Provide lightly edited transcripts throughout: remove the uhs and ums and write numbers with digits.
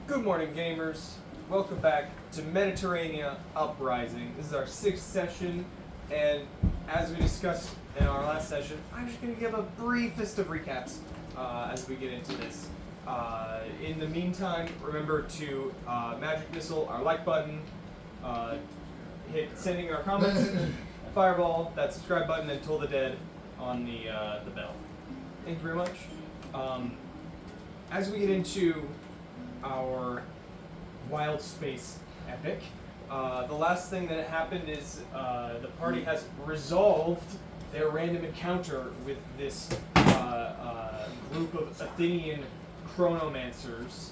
Good morning, gamers. Welcome back to Mediterrania Uprising. This is our 6th session, and as we discussed in our last session, I'm just going to give a briefest of recaps as we get into this. In the meantime, remember to magic missile our like button, hit sending our comments, fireball, that subscribe button, and Toll the Dead on the bell. Thank you very much. As we get into our wild space epic, the last thing that happened is the party has resolved their random encounter with this group of Athenian chronomancers,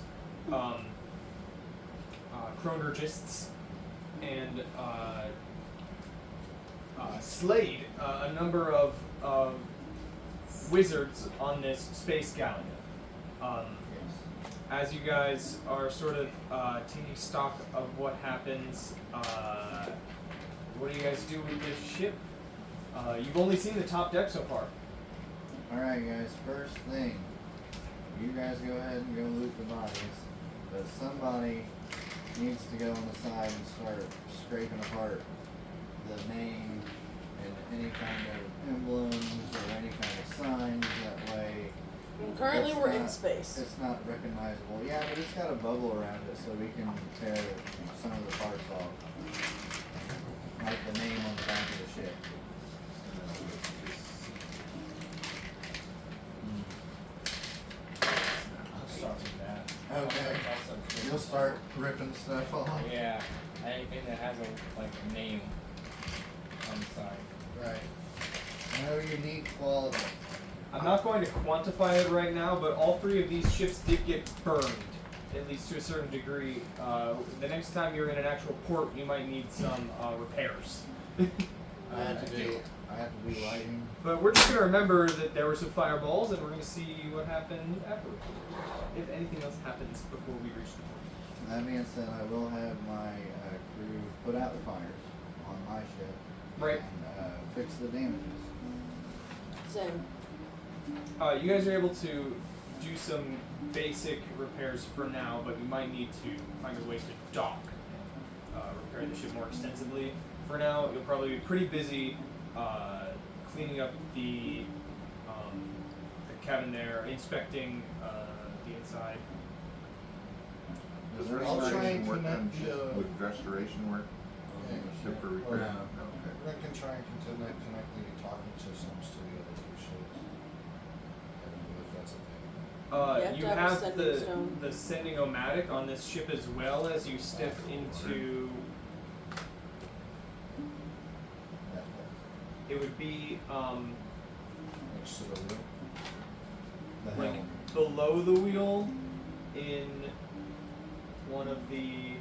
chronergists, and slayed a number of wizards on this space galleon. As you guys are sort of taking stock of what happens, what do you guys do with this ship? You've only seen the top deck so far. Alright guys, first thing, you guys go ahead and go loot the bodies, but somebody needs to go on the side and start scraping apart the name and any kind of emblems or any kind of signs. That way Currently we're in space. It's not recognizable. Yeah, but it's got a bubble around it so we can tear some of the parts off. Like the name on the back of the ship. I'll start with that. Okay. You'll start ripping stuff off. Yeah, anything that has a name on the side. Right. No unique quality. I'm not going to quantify it right now, but all 3 of these ships did get burned, at least to a certain degree. The next time you're in an actual port, you might need some repairs. I have to be lighting. But we're just going to remember that there were some fireballs, and we're going to see what happened afterwards. If anything else happens before we reach the port. That being said, I will have my crew put out the fires on my ship. Right. And fix the damages. Same. You guys are able to do some basic repairs for now, but you might need to find a way to dock, repair the ship more extensively. For now, you'll probably be pretty busy cleaning up the cabin there, inspecting the inside. Does I'll try restoration and work on connect ship? the- Would restoration work? Yeah, Ship for sure. repair? Yeah. Okay. We can try and connect the talking systems to the other 2 ships. If that's a thing. You have to have a have sending stone. the sending-o-matic on this ship as well as you step into. It would be Next to the wheel. The like helm. below the wheel in one of the.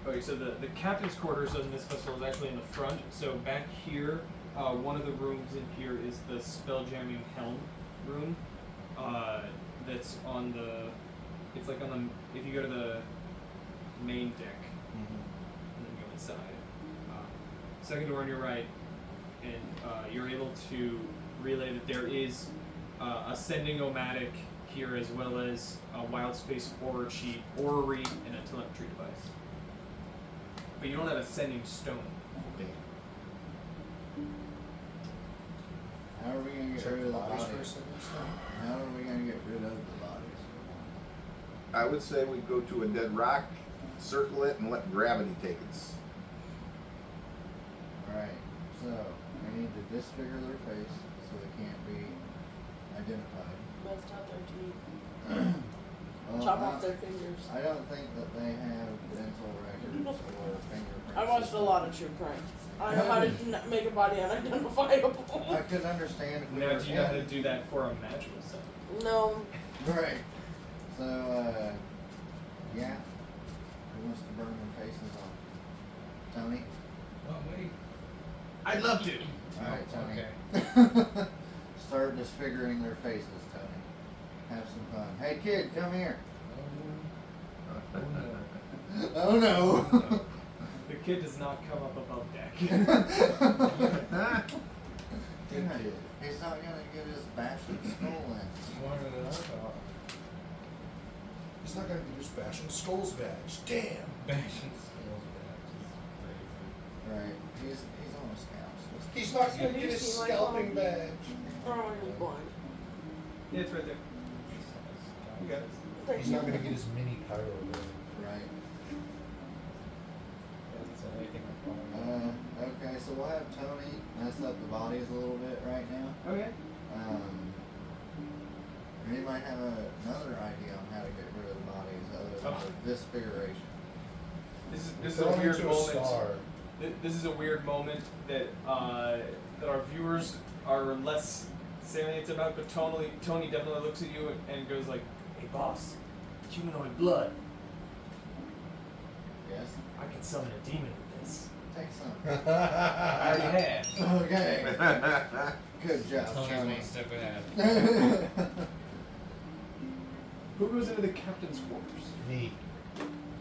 Okay, so the captain's quarters on this vessel is actually in the front. So back here, one of the rooms in here is the spell jamming helm room. That's on the. It's like on the. If you go to the main deck and then go inside, second door on your right, and you're able to relay that there is a sending-o-matic here as well as a wild space orrery, and a telemetry device. But you don't have a sending stone. How are we going to get Check rid the of the bodies for a bodies? second, so. How are we going to get rid of the bodies? I would say we go to a dead rock, circle it, and let gravity take it. Alright, so we need to disfigure their face so they can't be identified. Best out there to eat. Well, Chop off their fingers. I don't think that they have dental records or fingerprints. I watched a lot of true crime. I know how to make a body unidentifiable. I could understand if we Now, were do you know how to in- do that for a magical set? No. Right. So, yeah. Who wants to burn their faces off? Tony? Oh, wait. I'd love to. Alright, Tony. Okay. Start disfiguring their faces, Tony. Have some fun. Hey kid, come here. Oh no. The kid does not come up above deck. Dude, he's not gonna get his bastard skull in. Smarter than I thought. He's not gonna get his Bashing Skulls badge. Damn. Bashing skills badge is crazy. Right. He's on a scouts. He's not Have gonna you get his seen my scalping phone? badge. Oh, he's blind. Yeah, it's right there. You got it. Thank He's you. not gonna get his mini pyro badge. Right. Doesn't say anything on phone. Okay, so we'll have Tony mess up the bodies a little bit right now. Okay. Anybody have another idea on how to get rid of the bodies other than Oh. the disfiguration? This is Throw a him weird into a moment. star. This is a weird moment that that our viewers are less salient about, but Tony definitely looks at you and goes like, "Hey boss, humanoid blood. Yes? I can summon a demon with this. Take some. I already have." Okay. Good job, Tony's Tony. one step ahead. Who goes into the captain's quarters? Me.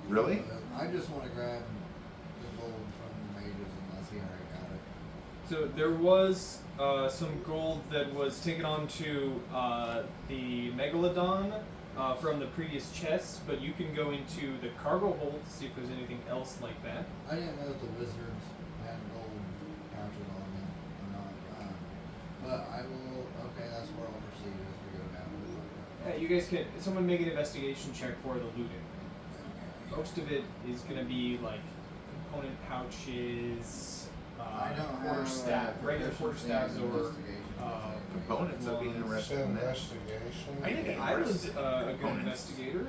Really? I just want to grab the gold from the mages unless he already got it. So there was some gold that was taken onto the Megalodon from the previous chest, but you can go into the cargo hold to see if there's anything else like that. I didn't know if the wizards had gold pouches on them or not. But I will. Okay, that's where I'll proceed as we go down. Yeah, you guys can. Someone make an investigation check for the looting. Most of it is gonna be like component pouches, I don't quarter have staff, regular quarter staffs, or investigation. Components would be ones. interesting in that. Investigation. I think I was a good investigator.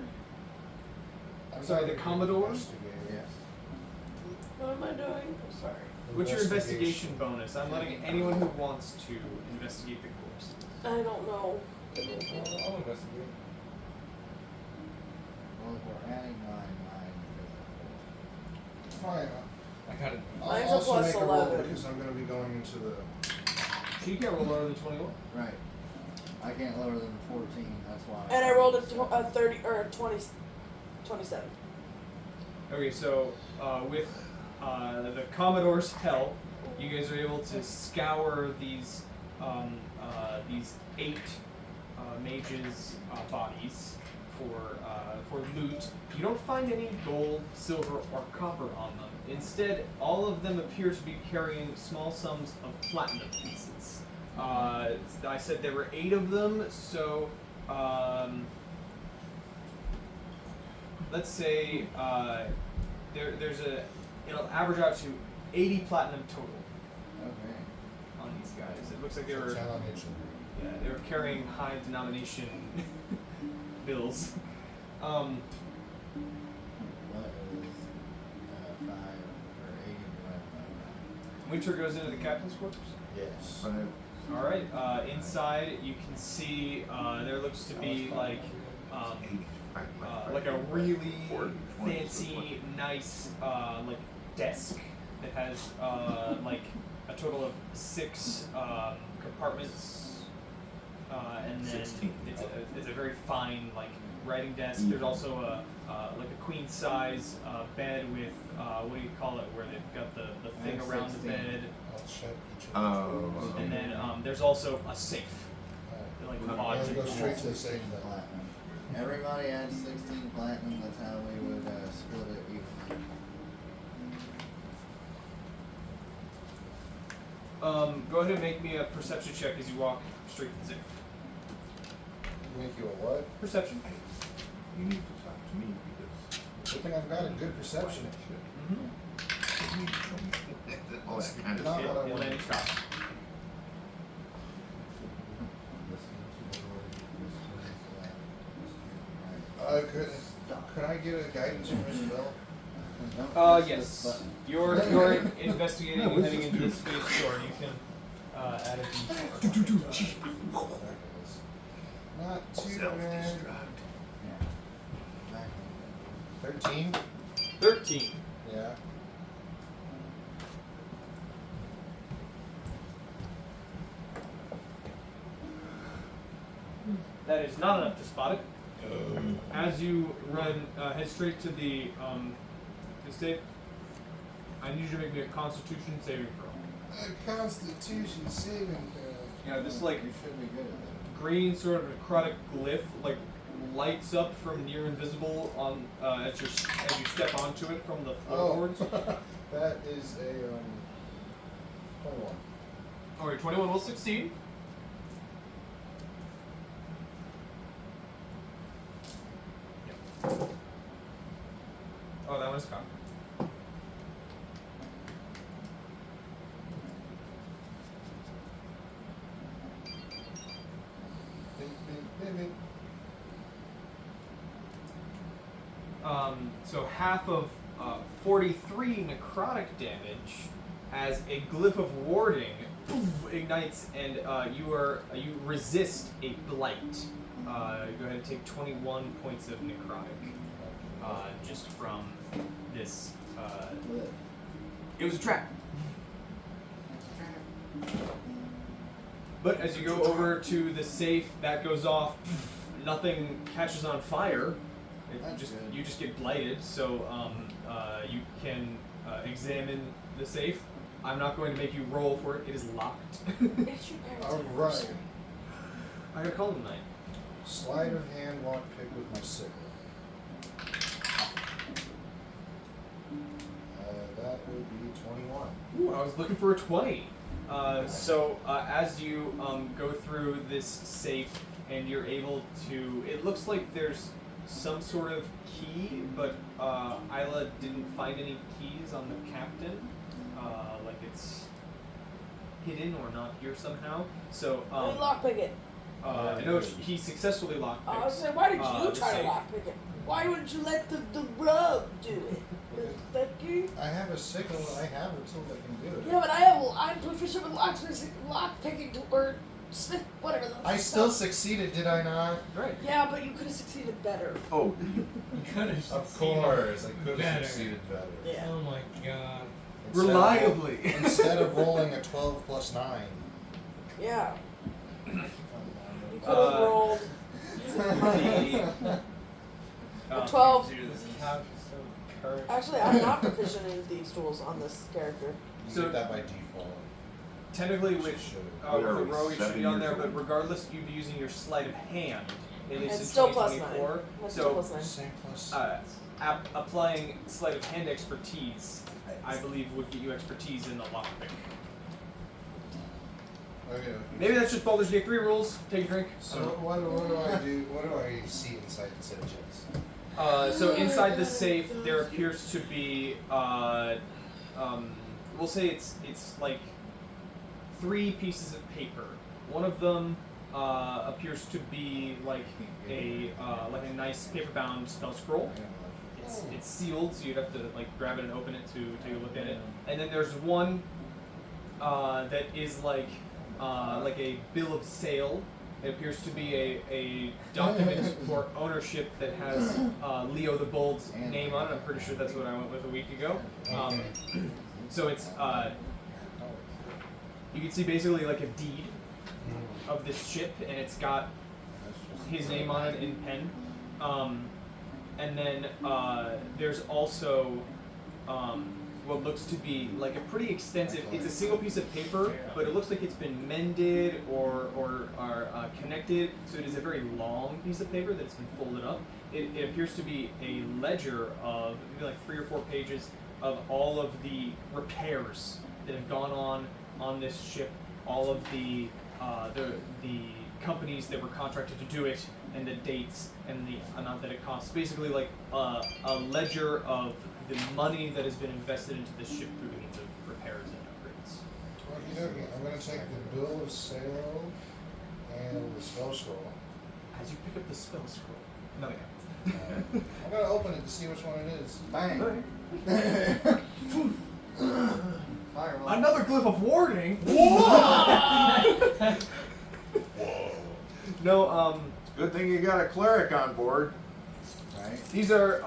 I'm Sorry, not the a good Commodore? investigator. Yes. What am I doing? I'm sorry. What's your investigation bonus? I'm letting anyone who wants to investigate the corpse. I don't know. I'll investigate. Well, if we're adding mine is Fine. I got it. I'll Mine's a also plus make a roll 11. because I'm gonna be going into the. So you can't roll lower than 21. right. I can't lower than 14. That's why. And I rolled a 30 or a 20, 27. Okay, so with the Commodore's help, you guys are able to scour these 8 mages' bodies for loot. You don't find any gold, silver, or copper on them. Instead, all of them appear to be carrying small sums of platinum pieces. I said there were 8 of them, so let's say it'll average out to 80 platinum total Okay. on these guys. It looks like they were Challenge. they were carrying high denomination bills. What is 5 or 80 divided by Winter goes into the captain's quarters. Yes. All right. Inside, you can see there looks to be like a really fancy, nice like desk that has like a total of 6 compartments, and then 16. it's a very fine like writing desk. There's also a like a queen size bed with what do you call it, where they've got the thing around the 16. bed. I'll check each of Oh. those. And then there's also a safe. Like I'm odd gonna go to- straight to the safe then. platinum. Everybody adds 16 platinum. That's how we would split it evenly. Go ahead and make me a perception check as you walk straight to the safe. Make you a what? Perception. You need to talk to me because I think I've got a good perception. all that kind of Not stuff. what I Yeah, wanted. Atlantic stop. Could I get a guidance from Isabel? Yes. You're investigating and heading into the space door. You can add a D4. Not too bad. Self-destruct. Yeah. 13? 13. Yeah. That is not enough to spot it. As you run, head straight to the safe. I need you to make me a Constitution saving throw. A Constitution saving throw. Yeah, this like You should be good at that. green sort of necrotic glyph like lights up from near invisible on as you step onto it from the Oh, floorboards. that is a 21. Alright, 21 will succeed. Yep. Oh, that one's cocked. Bing, bing. So half of 43 necrotic damage as a glyph of warding ignites, and you resist a blight. Go ahead and take 21 points of necrotic just from this. It was a trap. But as you go over to the safe, that goes off. Nothing catches on fire. You just get blighted. So you can examine the safe. I'm not going to make you roll for it. It is locked. It's your parents' Alright. anniversary. I gotta call it tonight. Sleight of hand lock pick with my sickle. That would be 21. Ooh, I was looking for a 20. So as you go through this safe and you're able to, it looks like there's some sort of key, but Isla didn't find any keys on the captain. Like it's hidden or not here somehow. So Let me lockpick it. I know he successfully lockpicked. I was saying, why did you the try to safe. lockpick it? Why wouldn't you let the rogue do it? That you? I have a sickle and I have a tool that can do it. Yeah, but I'm proficient with lockpicking or whatever. I still succeeded, did I not? Right. Yeah, but you could have succeeded better. Oh, Of course, I could have Better. succeeded better. Yeah. Oh my god. Reliably. Instead of rolling a 12 plus 9. Yeah. You could have rolled a 12. Dude, this couch is so cursed. Actually, I'm not proficient in these tools on this character. You So- get that by default. Technically, with with a rogue, it should be on there. But 7 years regardless, you'd be using your sleight of hand. At least It's in still plus 9. 2024. That's So still plus 9. Same plus. applying sleight of hand expertise, I believe, would get you expertise in the lockpick. Okay. Maybe that's just Baldur's Gate 3 rules. Take a drink. So what do I do? What do I see inside the chest? So inside the safe, there appears to be, we'll say it's like 3 pieces of paper. One of them appears to be like a nice paper-bound spell scroll. It's sealed, so you'd have to like grab it and open it to take a look at it. And then there's one that is like a bill of sale. It appears to be a document for ownership that has Leo the Bold's name on it. I'm pretty sure that's what I went with a week ago. So it's you can see basically like a deed of this ship, and it's got his name on it in pen. And then there's also what looks to be like a pretty extensive, it's a single piece of paper, but it looks like it's been mended or connected, so it is a very long piece of paper that's been folded up. It appears to be a ledger of maybe like 3 or 4 pages of all of the repairs that have gone on this ship, all of the companies that were contracted to do it, and the dates and the amount that it costs. Basically like a ledger of the money that has been invested into this ship through the means of repairs and upgrades. Okay, I'm going to take the bill of sale and the spell scroll. As you pick up the spell scroll, nothing happens. I'm going to open it to see which one it is. Bang. Fireball. Another glyph of warding. No, good thing you got a cleric on board. Right. these are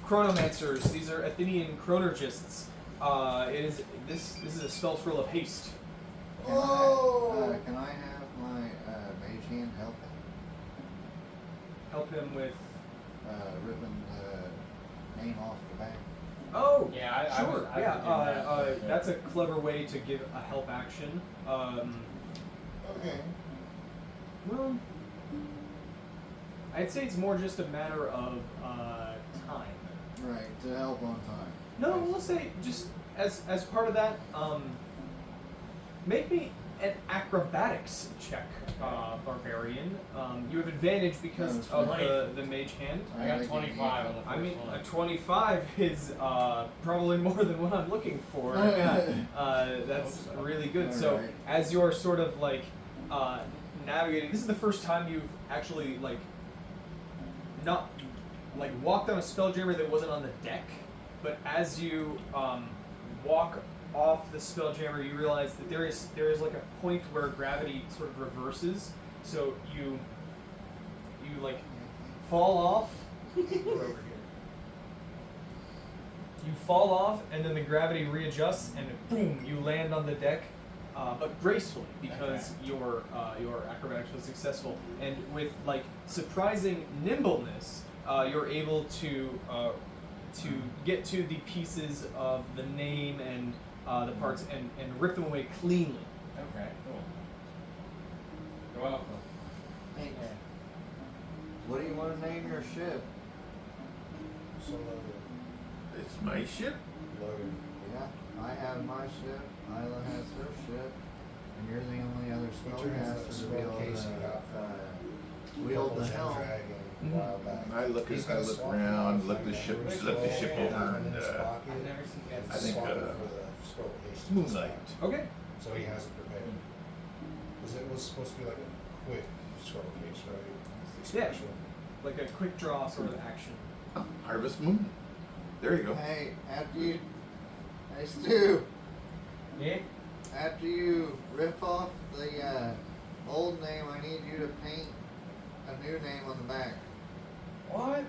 chronomancers. These are Athenian chronergists. This is a spell scroll of haste. Can Oh! can I have my mage hand help him? Help him with. Ripping the name off the back? Oh, Yeah, I sure. would do Yeah, that for sure. that's a clever way to give a help action. Okay. Well, I'd say it's more just a matter of time. Right, to help on time. No, we'll say just as part of that, make me an acrobatics check, barbarian. You have advantage because Oh, of nice. the mage hand. I got 25 on the first I mean, one. a 25 is probably more than what I'm looking for. That's really good. So Alright. as you're sort of like navigating, this is the first time you've actually like not like walked on a spelljammer that wasn't on the deck, but as you walk off the spelljammer, you realize that there is like a point where gravity sort of reverses. So you like fall off. We're over here. You fall off, and then the gravity readjusts, and boom, you land on the deck, but gracefully because your acrobatics was successful, and with like surprising nimbleness, you're able to get to the pieces of the name and the parts and rip them away cleanly. Okay, cool. You're welcome. Hey, what do you want to name your ship? So loaded. It's my ship. Loaded. Yeah, I have my ship, Isla has her ship, and you're the only other spellcaster to be able to wield the helm. I look around, look the ship over, and I've never seen guys. I think, Moonlight. Okay. So he has it prepared. Because it was supposed to be like a quick scroll case, right? Yeah. Special. Like a quick draw sort of action. Oh, Harvest Moon. There you go. Hey, hey Stu, Yeah? after you rip off the old name, I need you to paint a new name on the back. What?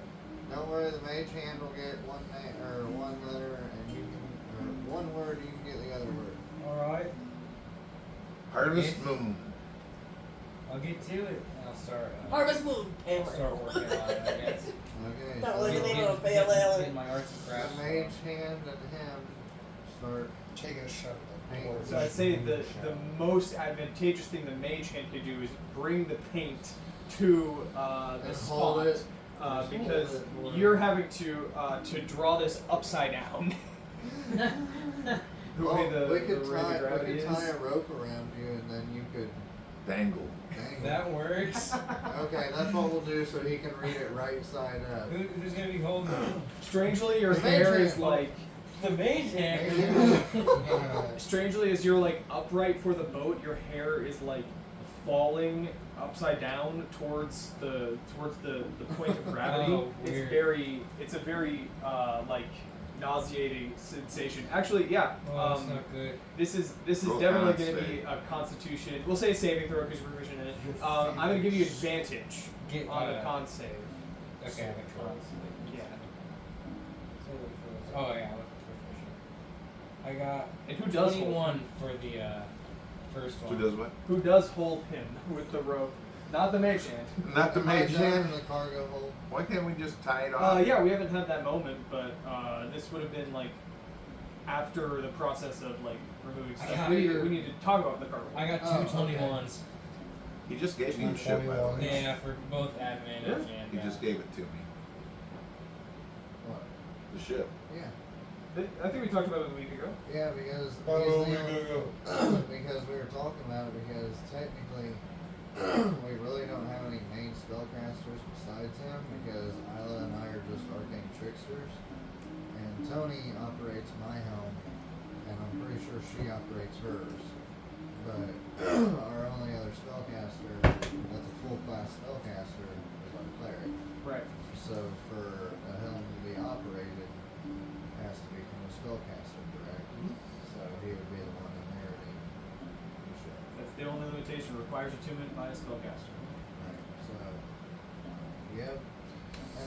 Don't worry, the mage hand will get one name or one letter, and you can, or one word, you can get the other word. Alright. Harvest Moon. I'll get to it. I'll start. Harvest Moon. I'll start working on it, I guess. Okay, That so was the the name of a pale ale. Get my arts and crafts. mage hand and him start. Taking a shot at Paint. the board. So I'd say the most advantageous thing the mage hand could do is bring the paint to the And spot. hold it. Because Hold it more. you're having to draw this upside down. The way the we could way the tie gravity is. a rope around you, and then you could Dangle. dangle. That works. Okay, that's what we'll do, so he can read it right side up. Who's gonna be holding it? Strangely, your The hair mage is hand. like. The mage hand. Strangely, as you're like upright for the boat, your hair is like falling upside down towards the point of gravity. Oh, weird. It's a very like nauseating sensation. Actually, yeah. Oh, that's not good. This is Roll definitely con going to be save. a Constitution. We'll say saving throw because you're proficient in it. I'm going to give you advantage Get, on the con save. Okay, the con. Yeah. Oh yeah, with proficient. I got And who does hold 21 him? for the first Who one. does what? Who does hold him with the rope? Not the mage hand. Not the Tie mage it down hand. in the cargo hold. Why can't we just tie it off? Yeah, we haven't had that moment, but this would have been like after the process of like removing I stuff. got We your- need to talk about the cargo. I got Oh, two okay. 21s. He just gave me the 2 ship, by the 21s. way. Yeah, for both admin Yeah. and He just gave it to me. What? The ship. Yeah. I think we talked about it a week ago. Yeah, because Oh, he's we the only- go. because we were talking about it because technically we really don't have any main spellcasters besides him because Isla and I are just arcane tricksters, and Tony operates my helm, and I'm pretty sure she operates hers. But our only other spellcaster that's a full class spellcaster is our cleric. Right. So for a helm to be operated, it has to be from a spellcaster, correct? So he would be the one inheriting the ship. That's the only limitation. Requires attunement by a spellcaster. Right. So, yep.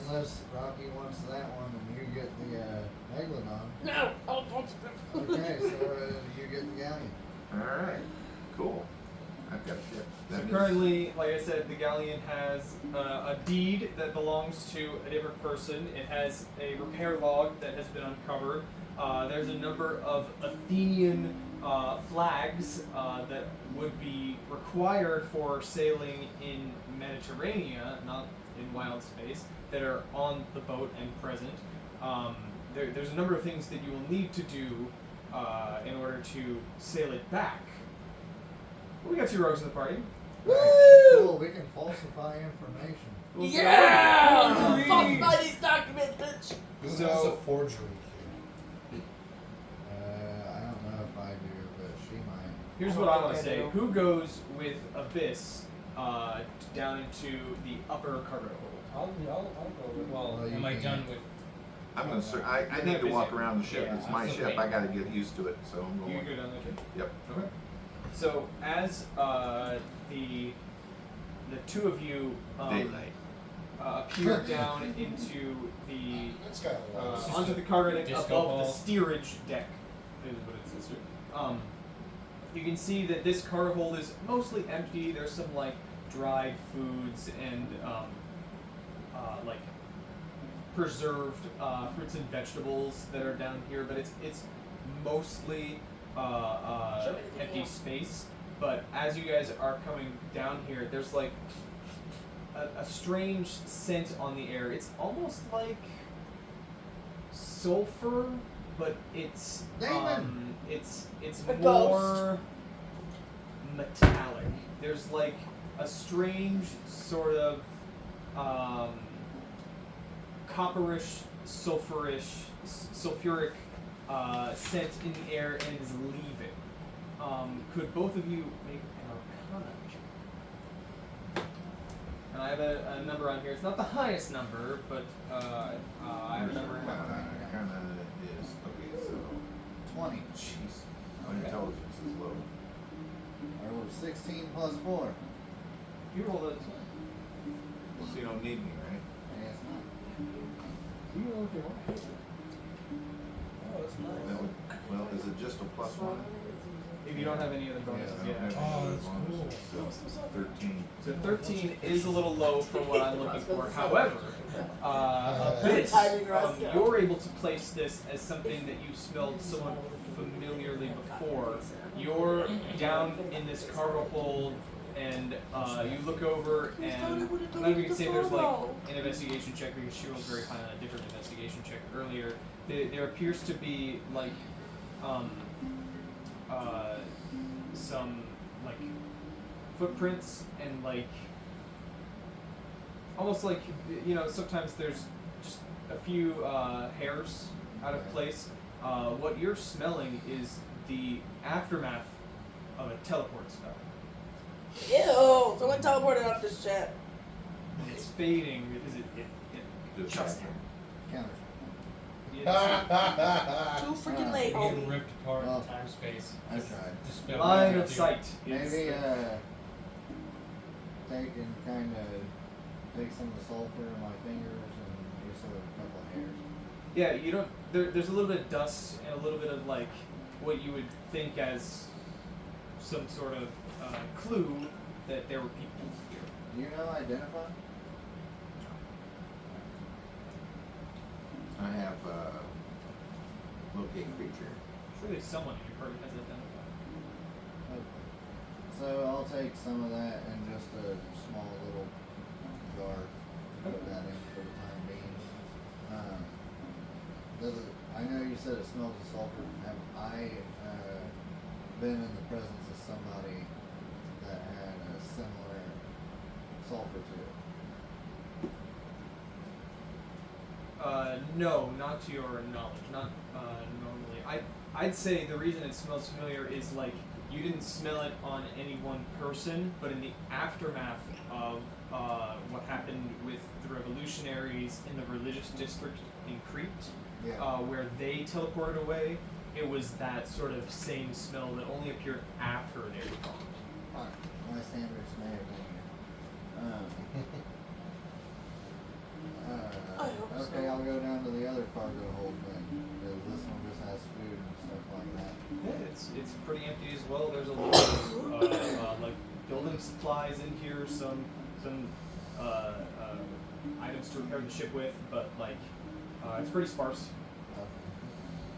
Unless Rocky wants that one and you get the Megalodon. No! Oh, don't. Okay, so you get the galleon. Alright. Cool. I've got a ship. So That means- currently, like I said, the galleon has a deed that belongs to a different person. It has a repair log that has been uncovered. There's a number of Athenian flags that would be required for sailing in Mediterrania, not in wild space that are on the boat and present. There's a number of things that you will need to do in order to sail it back. We got 2 rogues in the party. Cool, we can falsify information. We'll see. Yeah! Um, Falsify these documents, bitch! Who So- has a forgery key? I don't know if I do, but she might. Here's I what don't I want to think I say. do. Who goes with Abyss down into the upper cargo hold? I'll go with. Well, Well, you am I can- done with? I'm gonna. I need to walk around the ship. Yeah, It's my I'm ship. I gotta get used to it. So I'm You going. can go down there too? Yep. Okay. So as the 2 of you Daylight. appear down into the It's got a lot of onto the cargo deck Disco above ball. the steerage deck, is what it says here. You can see that this cargo hold is mostly empty. There's some like dried foods and like preserved fruits and vegetables that are down here, but it's mostly empty space. But as you guys are coming down here, there's like a strange scent on the air. It's almost like sulfur, but it's Damon! it's A more metallic. There's like a strange sort of copperish, sulfuric scent in the air and is leaving. Could both of you make an Arcana check? And I have a number on here. It's not the highest number, but I have a number in my mind. Kind of is okay. So 20. jeez, my intelligence is low. Or 16 plus 4. You roll a 20. So you don't need me, right? I guess not. You roll if you want. Oh, it's That would, well, is it just a +1? If you don't have any other bonuses, I don't have yeah. any Oh, other that's bonuses, So 13. So 13 is a little low for what I'm looking for. However, Abyss, Timing, Russ, yeah. you're able to place this as something that you smelled somewhat familiarly before. You're down in this cargo hold, and you look over, and I'm not even gonna say there's like an investigation check because she rolled very high on a different investigation check earlier. There appears to be like some like footprints and like almost like sometimes there's just a few hairs out of place. What you're smelling is the aftermath of a teleport spell. Ew! Someone teleported off this ship. And it's fading because it just Counter. it's Too freaking late, Being homie. ripped apart Well, in time space. I tried. Dispel line everything. of sight. is Maybe the- take and kind of take some of the sulfur in my fingers and just a couple of hairs. Yeah, you don't. There's a little bit of dust and a little bit of like what you would think as some sort of clue that there were people here. Do you know identify? I have locate creature. Surely someone in your party has identified. Okay. So I'll take some of that and just a small little jar to put that in for the time being. Does it? I know you said it smells of sulfur. Have I been in the presence of somebody that had a similar sulfur to it? No, not to your knowledge. Not normally. I'd say the reason it smells familiar is like you didn't smell it on any one person, but in the aftermath of what happened with the revolutionaries in the religious district in Crete, Yeah. where they teleported away, it was that sort of same smell that only appeared after they were gone. My standards may have been here. I hope so. Okay, I'll go down to the other cargo hold then, because this one just has food and stuff like that. Yeah, it's pretty empty as well. There's a little bit of like building supplies in here, some items to repair the ship with, but like it's pretty sparse.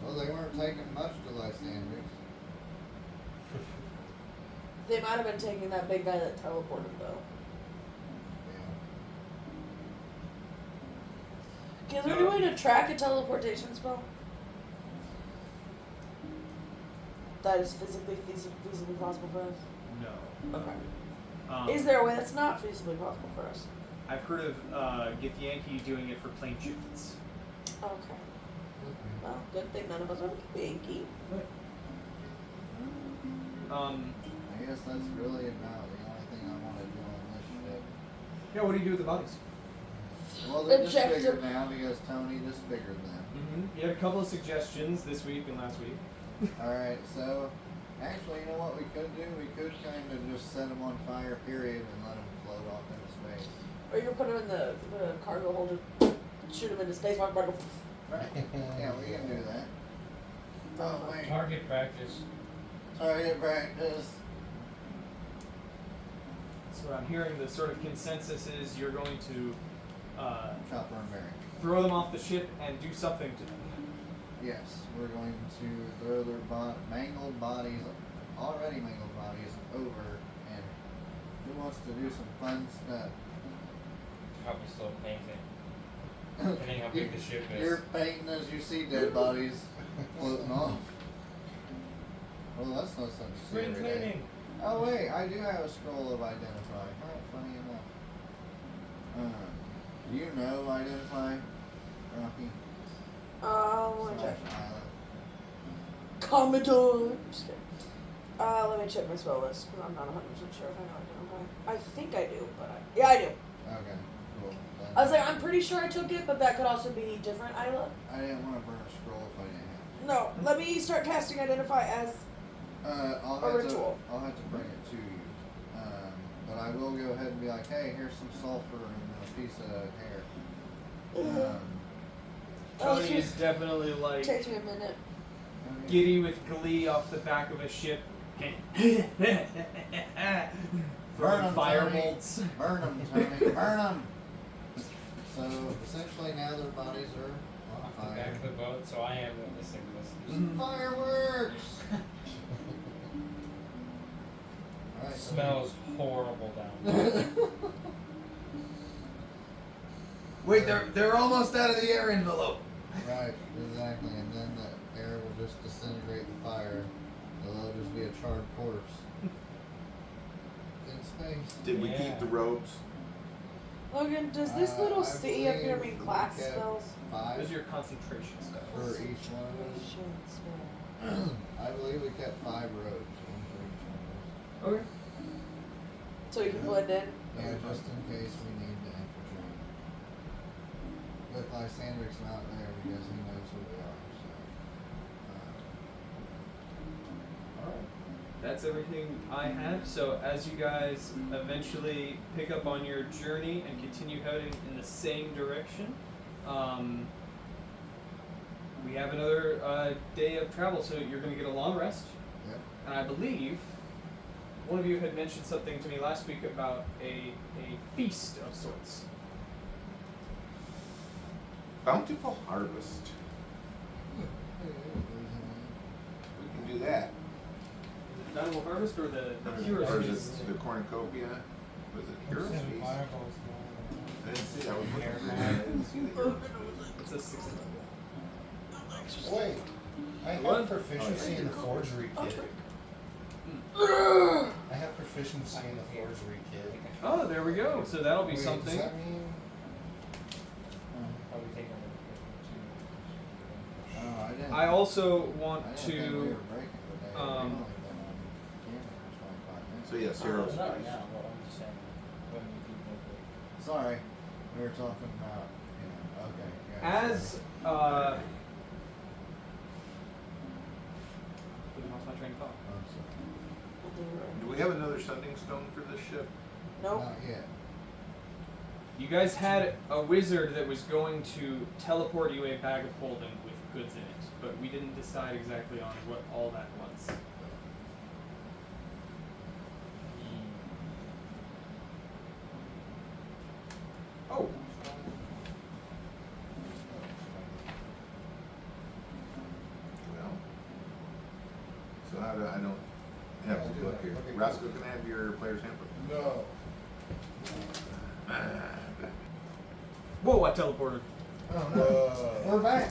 Well, they weren't taking much to Lysander's. They might have been taking that big guy that teleported though. Yeah. Is there any way to track a teleportation spell? That is physically feasibly possible for us? No. Okay. Is there a way that's not feasibly possible for us? I've heard of Githyanki doing it for plane shifts. Okay. Well, good thing none of us are Yankee. I guess that's really about the only thing I want to do on this ship. Yeah, what do you do with the bodies? Well, they're just Eject figured them. now because Tony just figured them. You had a couple of suggestions this week and last week. Alright, so actually, you know what we could do? We could kind of just set them on fire, period, and let them float off into space. Or you can put them in the cargo holder, shoot them into space, walk by. Right. Yeah, we can do that. Oh, wait. Target practice. Target practice. So I'm hearing the sort of consensus is you're going to Chopper and Barry. throw them off the ship and do something to them. Yes, we're going to throw their mangled bodies, already mangled bodies, over, and who wants to do some fun stuff? Probably still painting. Depending how big the ship is. You're painting as you see dead bodies floating off. Well, that's not something to see Spring every day. cleaning. Oh wait, I do have a scroll of identify. Funny enough. Do you know identify, Rocky? Let me check. Slash Isla? Commodore. Just kidding. Let me check my spell list because I'm not 100% sure if I know identify. I think I do, but yeah, I do. Okay, cool. Then I was like, I'm pretty sure I took it, but that could also be different, Isla. I didn't want to burn a scroll if I didn't have No, let me start casting identify as. to. I'll A have ritual. I'll have to bring it to you. But I will go ahead and be like, hey, here's some sulfur and a piece of hair. Oh, Tony is definitely like Takes me a minute. Okay. giddy with glee off the back of a ship. Burn Throwing 'em, fire Tony. bolts. Burn them, Tony. Burn them. So essentially now their bodies are on Off the fire. back of the boat, so I am witnessing this. Fireworks. Alright, so Smells horrible down there. Wait, they're almost out of the air envelope. Right, exactly, and then the air will just disintegrate the fire. It'll just be a charred corpse. In space. Did we Yeah. keep the robes? Logan, does this little I C up here believe mean class we kept spells? 'Cause 5 your concentration stuff. for each one of us. Concentration spell. I believe we kept 5 robes, one for each one of us. Okay. So you can blend in. Yeah, just in case we need to infiltrate. But Lysandric's not there because he knows who we are, so. Alright. That's everything I had. So as you guys eventually pick up on your journey and continue heading in the same direction, we have another day of travel. So you're going to get a long rest, Yep. and I believe one of you had mentioned something to me last week about a feast of sorts. Bountiful harvest. We can do that. Is it Bountiful Harvest or the Heroes Or is Feast? it the cornucopia? Was it Heroes Seven Feast? fireballs, I didn't see that. I was looking for that. I didn't see the Heroes. It's a 6th level. Wait, I have What? proficiency in the forgery Oh, kit. I have proficiency in the forgery kit. Oh, there we go. So that'll be Wait, something. Does that mean? Probably take Oh, I didn't. I also I want didn't think we to. were breaking today. We've only been on camera for 25 minutes. So yes, Oh, Heroes not right Feast. now, but I'm just saying when we do make it. Sorry, we were talking about, okay. Yeah, As sorry. lost my train of thought. I'm sorry. Do we have another sending stone for this ship? Nope. Not yet. You guys had a wizard that was going to teleport you a bag of holding with goods in it, but we didn't decide exactly on what all that was. Oh, Well. So how do I don't have to look here. Okay, Roscoe, cool. can I have your player's handbook? No. whoa! I teleported. Oh no. We're back.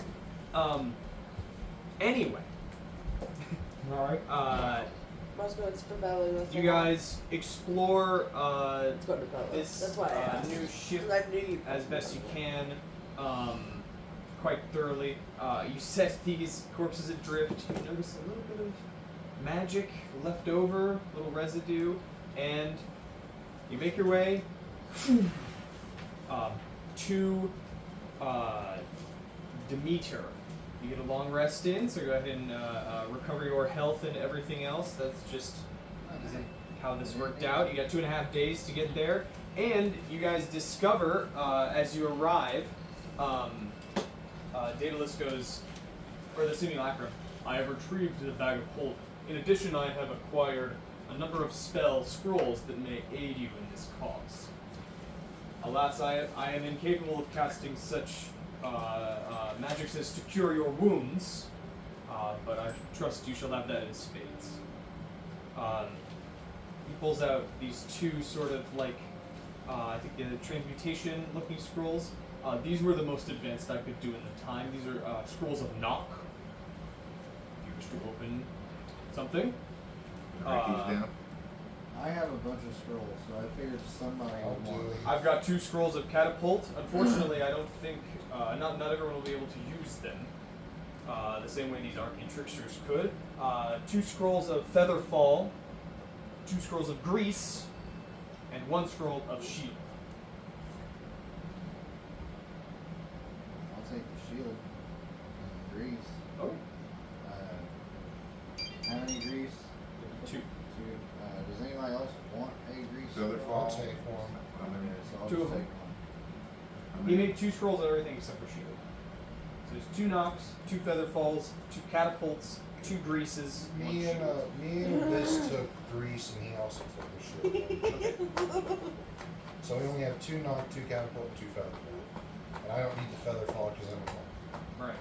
Anyway, Must go to Spabelli. you guys explore Let's go to Bella. this That's why I asked. new ship 'Cause I knew you. as best you can, quite thoroughly. You set these corpses adrift. You notice a little bit of magic left over, little residue, and you make your way to Demeter. You get a long rest in, so go ahead and recover your health and everything else. That's just how this worked out. You got 2.5 days to get there, and you guys discover as you arrive, Daedalus goes, or the simulacrum, I have retrieved the bag of holding. In addition, I have acquired a number of spell scrolls that may aid you in this cause. Alas, I am incapable of casting such magics as to cure your wounds, but I trust you shall have that in spades. He pulls out these two sort of like, I think the transmutation looking scrolls. These were the most advanced I could do in the time. These are scrolls of knock. If you wish to open something. Write these down. I have a bunch of scrolls, so I figured somebody would want them. I've got 2 scrolls of catapult. Unfortunately, I don't think not everyone will be able to use them the same way these arcane tricksters could. 2 scrolls of feather fall, 2 scrolls of grease, and 1 scroll of shield. I'll take the shield and grease. Oh, How many grease? 2. Does anybody else want a grease? Feather scroll? I'll take one. Okay, so I'll 2 just of them. take one. He made 2 scrolls of everything except for shield. So there's 2 knocks, 2 feather falls, 2 catapults, 2 greases, 1 Me shield. and Abyss took grease, and he also took the shield. So we only have 2 knock, 2 catapult, and 2 feather fall. And I don't need the feather fall because I'm a monk.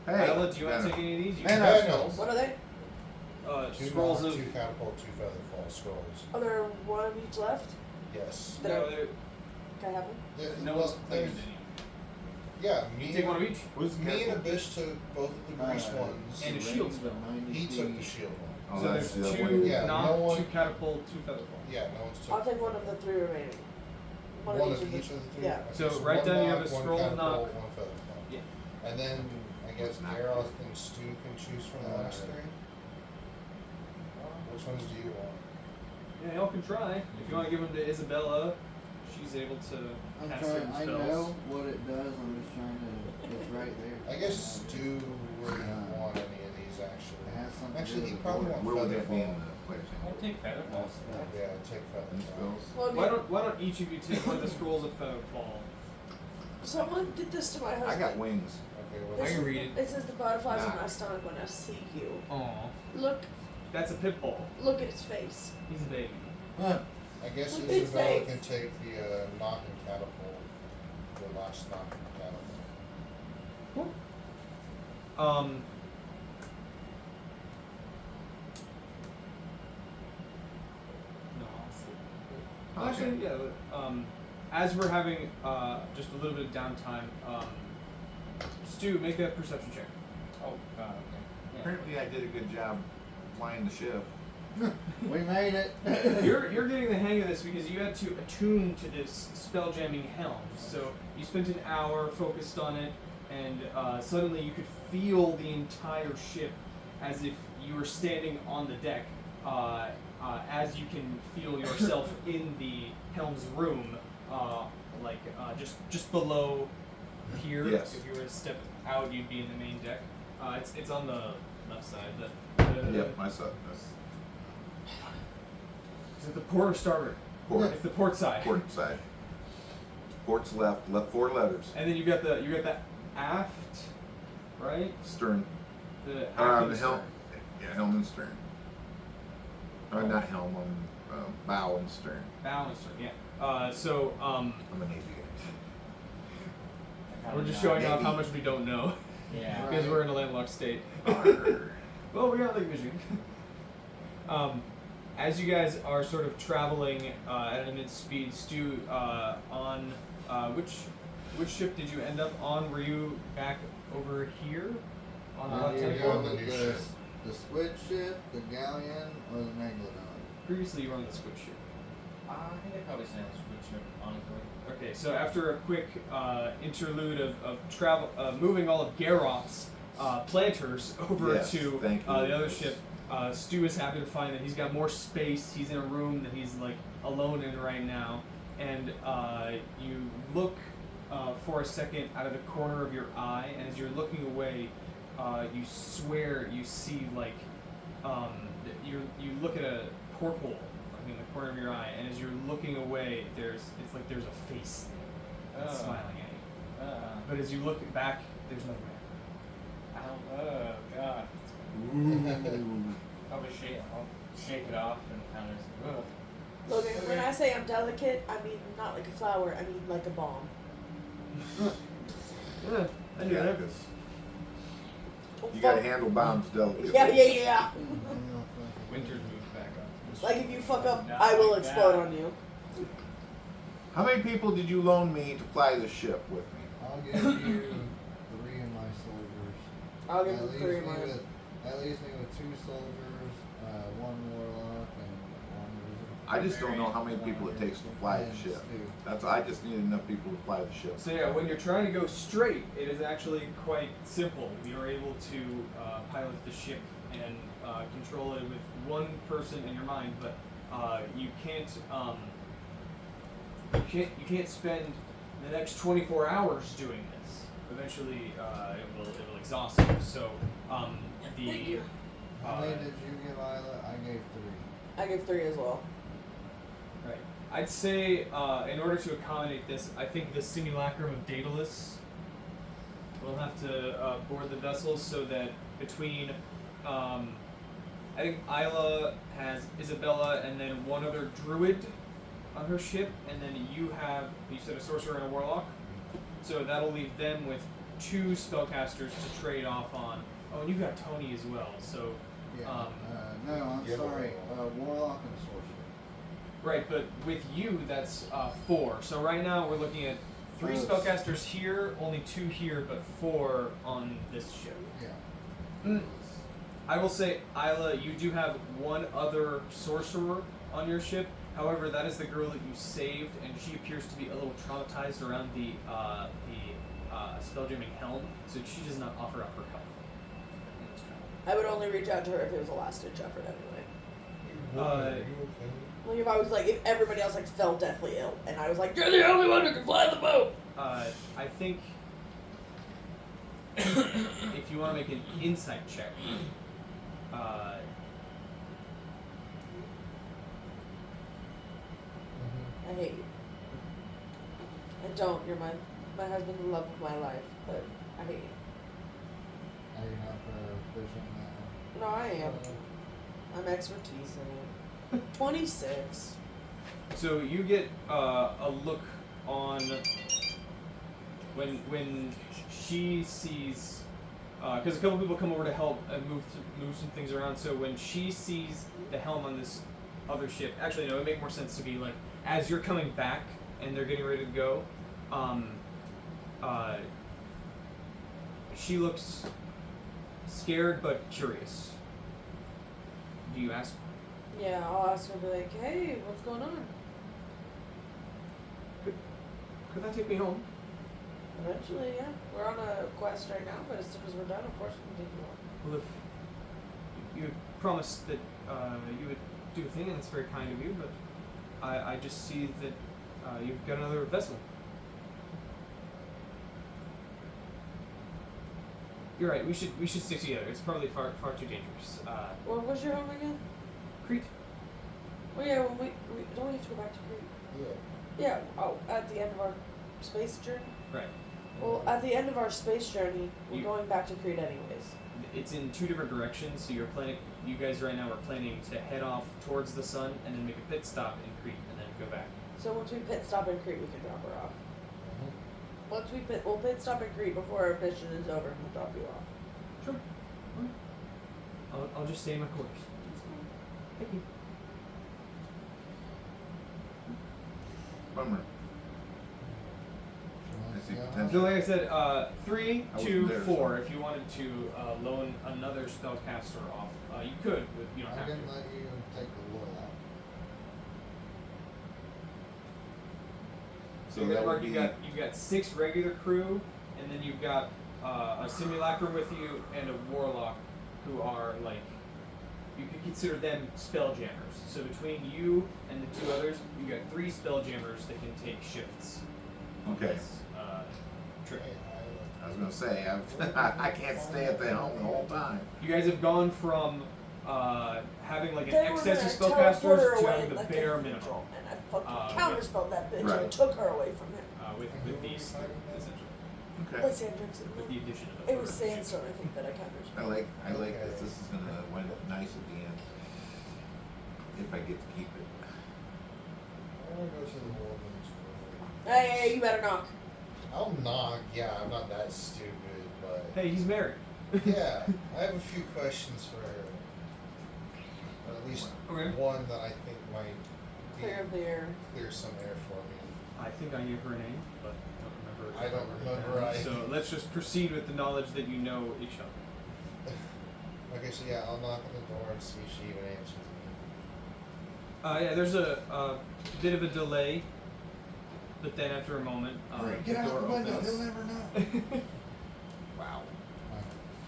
Right. Hey, Ella, do you want to take any of these? You Man, can- that's Manuals. What are they? 2 scrolls knock, of 2 catapult, 2 feather fall scrolls. Are there one of each left? Yes. That no, I- they're- Can I have them? no well, one's claimed there's- any. Yeah, me You take one of each. Who's the Me and catapult? Abyss took both of the grease ones. And a range shield of spell. 90 He took the feet. shield one. Oh, So that's there's the 2 one. Yeah, knock, no one- 2 catapult, 2 feather fall. Yeah, no one's took I'll take one of the 3 remaining. one of each of the 3. Yeah. So Okay, write one down you knock, have a one scroll of catapult, knock. One feather fall. Yeah. And then I guess Knock. Aeroth and Stu can choose from the last 3. Which ones do you want? Yeah, y'all can try. If you want to give them to Isabella, she's able to I'm cast trying. certain I spells. know what it does. I'm just trying to. It's right there. I guess Stu wouldn't want any of these actually. It has something to Actually, do he with probably the want Where would feather that be in fall. the player's I'll handbook? take feather fall. Yeah, take feather And fall. spells? Well, Why don't each of you take one of the scrolls of feather fall? someone did this to my husband. I got wings. Okay, I well, can read it. It says the butterflies in Nah. my stomach when I seek you. Aw, Look, that's a pit bull. look at his face. He's a baby. Huh. I guess Look at his Isabella face. can take the knock and catapult. The last knock and catapult. No, I'll see. Actually, yeah. As we're having just a little bit of downtime, Stu, make a perception check. Oh, God, okay. Yeah. Apparently I did a good job flying the ship. We made it. You're getting the hang of this because you had to attune to this spell jamming helm. So you spent an hour focused on it, and suddenly you could feel the entire ship as if you were standing on the deck. As you can feel yourself in the helm's room, just below here. Yes. If you were to step out, you'd be in the main deck. It's on the left side. Yep, I saw this. Is it the port or starboard? Port. It's the port side. Port side. Port's left 4 letters. And then you got the aft, right? Stern. The aft and The stern. helm. Yeah, helm and stern. Not helm, bow and stern. Bow and stern. Yeah. I'm a Navy We're just showing off how much we don't know Yeah. because we're in a landlocked state. guy. Well, we got Lake Michigan. As you guys are sort of traveling at an immense speed, Stu, on which which ship did you end up on? Were you back over here on the Now, left do you hand go wall? with New the, ship. the squid ship, the galleon, or the megalodon? Previously, you were on the squid ship. I think I'd probably say on switch it, honestly. Okay, so after a quick interlude of travel, moving all of Garroth's planters over Yes, to thank you. the other ship, Stu is happy to find that he's got more space. He's in a room that he's like alone in right now, and you look for a second out of the corner of your eye, and as you're looking away, you swear you see like you look at a porthole in the corner of your eye, and as you're looking away, there's a face that's Oh. smiling at you. But as you look back, there's nothing there. Oh god. Ooh. Probably I'll shake it off and kind of. Ugh. Logan, when I say I'm delicate, I mean not like a flower, I mean like a bomb. Yeah, I do Yeah, that. 'cause Oh, you gotta fuck. handle bombs delicately. Yeah. Winter's moved back up. Like if you fuck up, Not I will like explode that. on you. How many people did you loan me to fly the ship with me? I'll give you 3 of my soldiers. I'll give That you leaves 3 of me mine. with- That leaves me with 2 soldiers, 1 warlock, and 1 wizard. I just don't know how many people it takes to fly the And ship. Stu. I just need enough people to fly the ship. So yeah, when you're trying to go straight, it is actually quite simple. You're able to pilot the ship and control it with one person in your mind, but you can't spend the next 24 hours doing this. Eventually, it will exhaust you. So the How many did you give Isla? I gave 3. I give 3 as well. right. I'd say in order to accommodate this, I think the simulacrum of Daedalus will have to board the vessel so that between I think Isla has Isabella and then one other druid on her ship, and then you said a sorcerer and a warlock, so that'll leave them with 2 spellcasters to trade off on. Oh, and you've got Tony as well, so Yeah. No, I'm Yeah, sorry. warlock. Warlock and sorcerer. right. But with you, that's 4. So right now we're looking at 3 Oh. spellcasters here, only 2 here, but 4 on this ship. Yeah. I will say, Isla, you do have 1 other sorcerer on your ship. However, that is the girl that you saved, and she appears to be a little traumatized around the spelljamming helm, so she does not offer up her help. I would only reach out to her if it was a last ditch effort anyway. Are you okay? Like if I was like, if everybody else like fell deathly ill, and I was like, you're the only one who can fly the boat. I think if you want to make an insight check, I hate you. I don't. You're my husband, the love of my life, but I hate you. Are you not proficient in that one? No, I am. I'm expertise in it. 26. so you get a look on when she sees, because a couple people come over to help move some things around. So when she sees the helm on this other ship, actually no, it would make more sense to be like as you're coming back and they're getting ready to go. She looks scared but curious. Do you ask? Yeah, I'll ask her, be like, hey, what's going on? Could that take me home? Eventually, yeah. We're on a quest right now, but as soon as we're done, of course we can take you on. Well, if you promised that you would do a thing, and it's very kind of you, but I just see that you've got another vessel. You're right. We should stick together. It's probably far too dangerous. Where was your home again? Crete. Oh yeah, when we don't we have to go back to Crete? Yeah. Yeah. Oh, at the end of our space journey. Right. Well, at the end of our space journey, we're You- going back to Crete anyways. It's in 2 different directions. So you guys right now are planning to head off towards the sun and then make a pit stop in Crete and then go back. So once we pit stop in Crete, we can drop her off. Mhm. Once we'll pit stop in Crete before our mission is over, and we'll drop you off. Sure. I'll just stay in my quarters. Thank you. She Bummer. wants I see Yeah. potential. So like I said, 3, I wasn't 2, there, 4. so- If you wanted to loan another spellcaster off, you could, but you don't I have to. can let you take the warlock. So that would you've be got 6 regular crew, and then you've got a simulacra with you and a warlock, who are like you could consider them spelljammers. So between you and the 2 others, you got 3 spelljammers that can take shifts. on Okay. this, trip. I was gonna say I can't stay at the helm the whole time. You guys have gone from having like an They were excess of gonna teleport her spellcasters to away having the like a bare minimum neutral, and I fucking with- counterspelled that bitch Right. and took her away from him. with these essentially Okay. Like Sandrix. with the addition of the It was third ship. Sandstorm, I think, that I I counterspelled. like Okay. this. This is gonna wind up nice at the end. If I get to keep it. I want to go to the woman's room. Hey, you better knock. I'll knock. Yeah, I'm not that stupid, but Hey, he's married. yeah, I have a few questions for her. Or at least Okay. one that I think might Clear of the air. clear some air for me. I think I gave her a name, but I I don't remember. So let's just proceed with the knowledge that you know each other. Okay, so yeah, I'll knock on the door and see if she even answers me. Yeah, there's a bit of a delay, but then after a moment, Alright, the get out door the window, opens. he'll never know. Wow.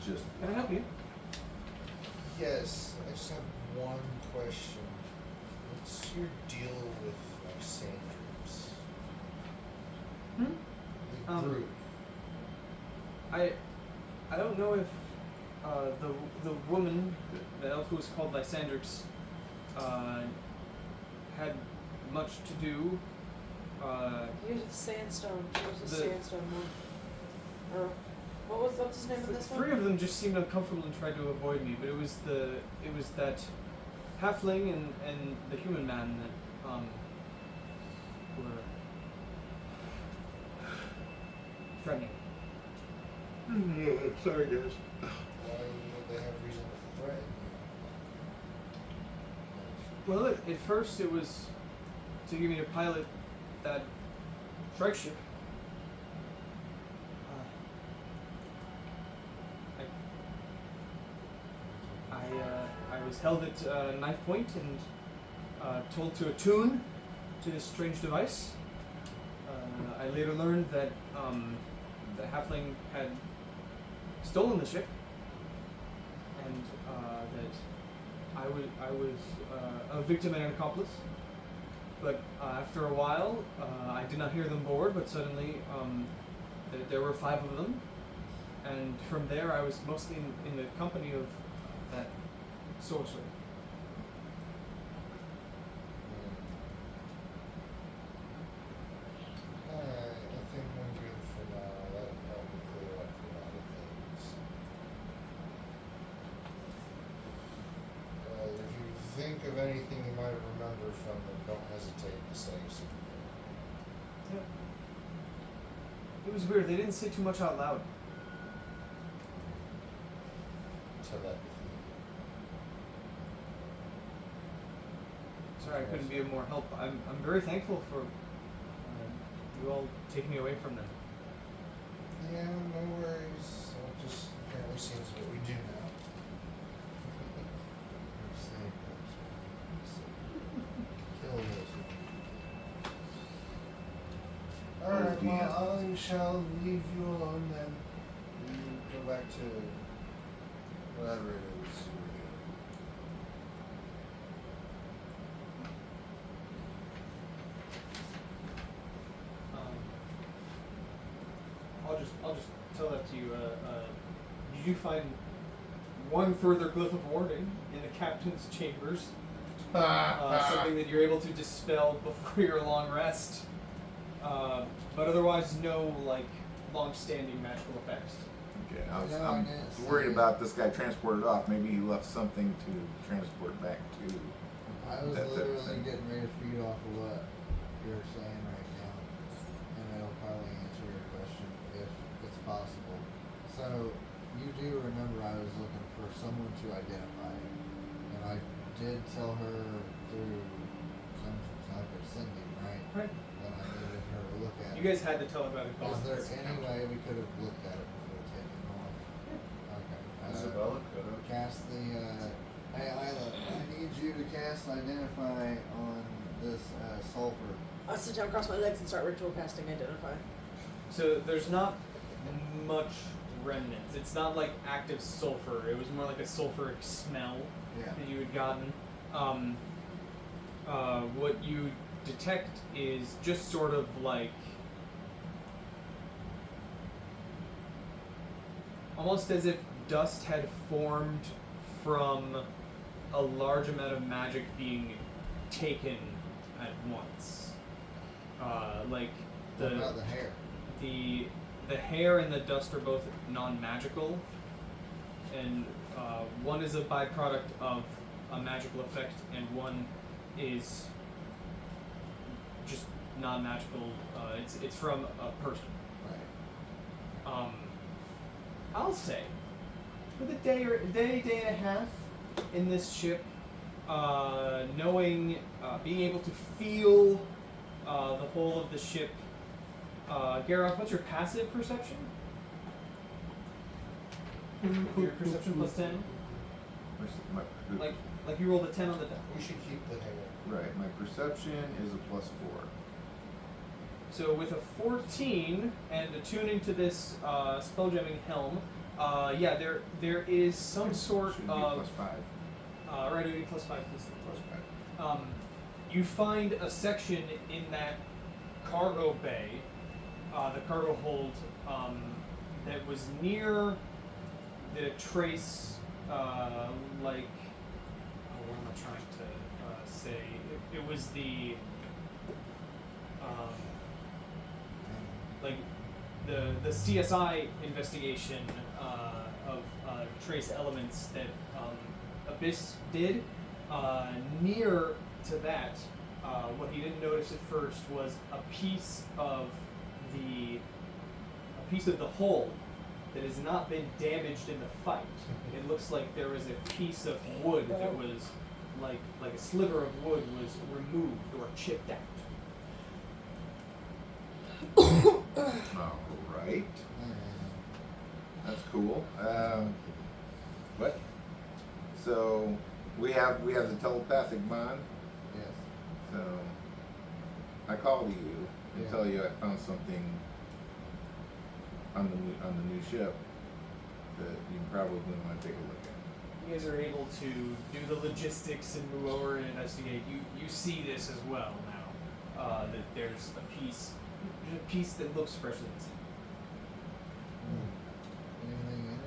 Just Can I help you? Yes, I just have one question. What's your deal with Sanders? Hmm? The group. I don't know if the woman, the elf who was called Lysandrix, had much to do. Use the sandstone. Use the The- sandstone one. Or what's his name of this 3 one? of them just seemed uncomfortable and tried to avoid me, but it was that halfling and the human man that were threatening. sorry guys. Why would they have reason to threaten you? Well, at first it was to get me to pilot that strike ship. I was held at knife point and told to attune to this strange device. I later learned that the halfling had stolen the ship, and that I was a victim and an accomplice. But after a while, I did not hear them board, but suddenly there were 5 of them, and from there I was mostly in the company of that sorcerer. Alright, I think I'm good for now. That'll help me clear up a lot of things. If you think of anything you might remember from them, don't hesitate to say something. It was weird. They didn't say too much out loud. Telepathy. Sorry, I couldn't be of more help. I'm very thankful for you all taking me away from them. Yeah, no worries. It just apparently seems what we do now. Kill this. Alright, Oh, well, I shall leave you alone then. You go back to whatever it is you were doing. I'll just tell that to you. You do find one further glyph of warning in the captain's chambers. Something that you're able to dispel before your long rest. But otherwise, no like long-standing magical effects. Okay, No, I I'm didn't see worried it. about this guy transported off. Maybe he left something to transport back to. I was That type of literally thing. getting ready to feed off of what you're saying right now, and it'll probably answer your question if it's possible. So, you do remember I was looking for someone to identify, and I did tell her through some type of sending, right? Right. That I needed her to look at You guys had the telepathic pulse. Is there any way we could have looked at it before taking it off? Okay. Isabella could have. Cast the, hey Isla, I need you to cast Identify on this sulfur. I sit down, cross my legs, and start ritual casting Identify. So there's not much remnants. It's not like active sulfur. It was more like a sulfuric smell Yeah. that you had gotten. What you detect is just sort of like almost as if dust had formed from a large amount of magic being taken at once. Like What about the hair? the hair and the dust are both non-magical, and one is a byproduct of a magical effect, and one is just non-magical. It's from a person. Right. I'll say, for the day and a half in this ship, knowing, being able to feel the whole of the ship. Gareth, what's your passive perception? Your perception plus 10? Like you rolled a 10 on the die. We should keep the hair. Right, my perception is a +4. So with a 14 and attuning to this spelljamming helm, yeah, there is some sort Should be of +5. right, it would be +5 plus 5. You find a section in that cargo bay, the cargo hold, that was near the trace, like, what am I trying to say? It was the, like, the CSI investigation of trace elements that Abyss did. Near to that, what he didn't notice at first was a piece of the hull that has not been damaged in the fight. It looks like there was a piece of wood that was like a sliver of wood was removed or chipped out. Alright. That's cool. What? So we have the telepathic bond. Yes. So I call you and Yeah. tell you I found something on the new ship that you probably want to take a look at. You guys are able to do the logistics and move over and investigate. You see this as well now. That there's a piece that looks fresh in the sea. Anything in it?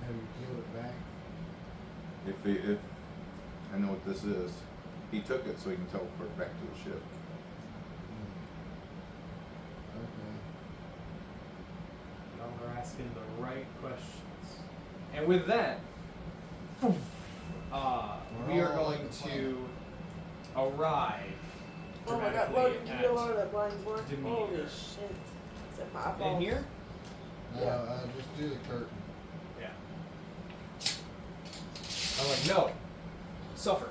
Have you peeled it back? If I know what this is, he took it so he can teleport back to the ship. Okay. Y'all are asking the right questions. And with that, we are all going on the to arrive. Oh my god, dramatically well, did you at know all that blinds were? Demeter. Holy shit. Is that my In balls? here? No, Yeah. just do the curtain. Yeah. I'm like, no. Suffer.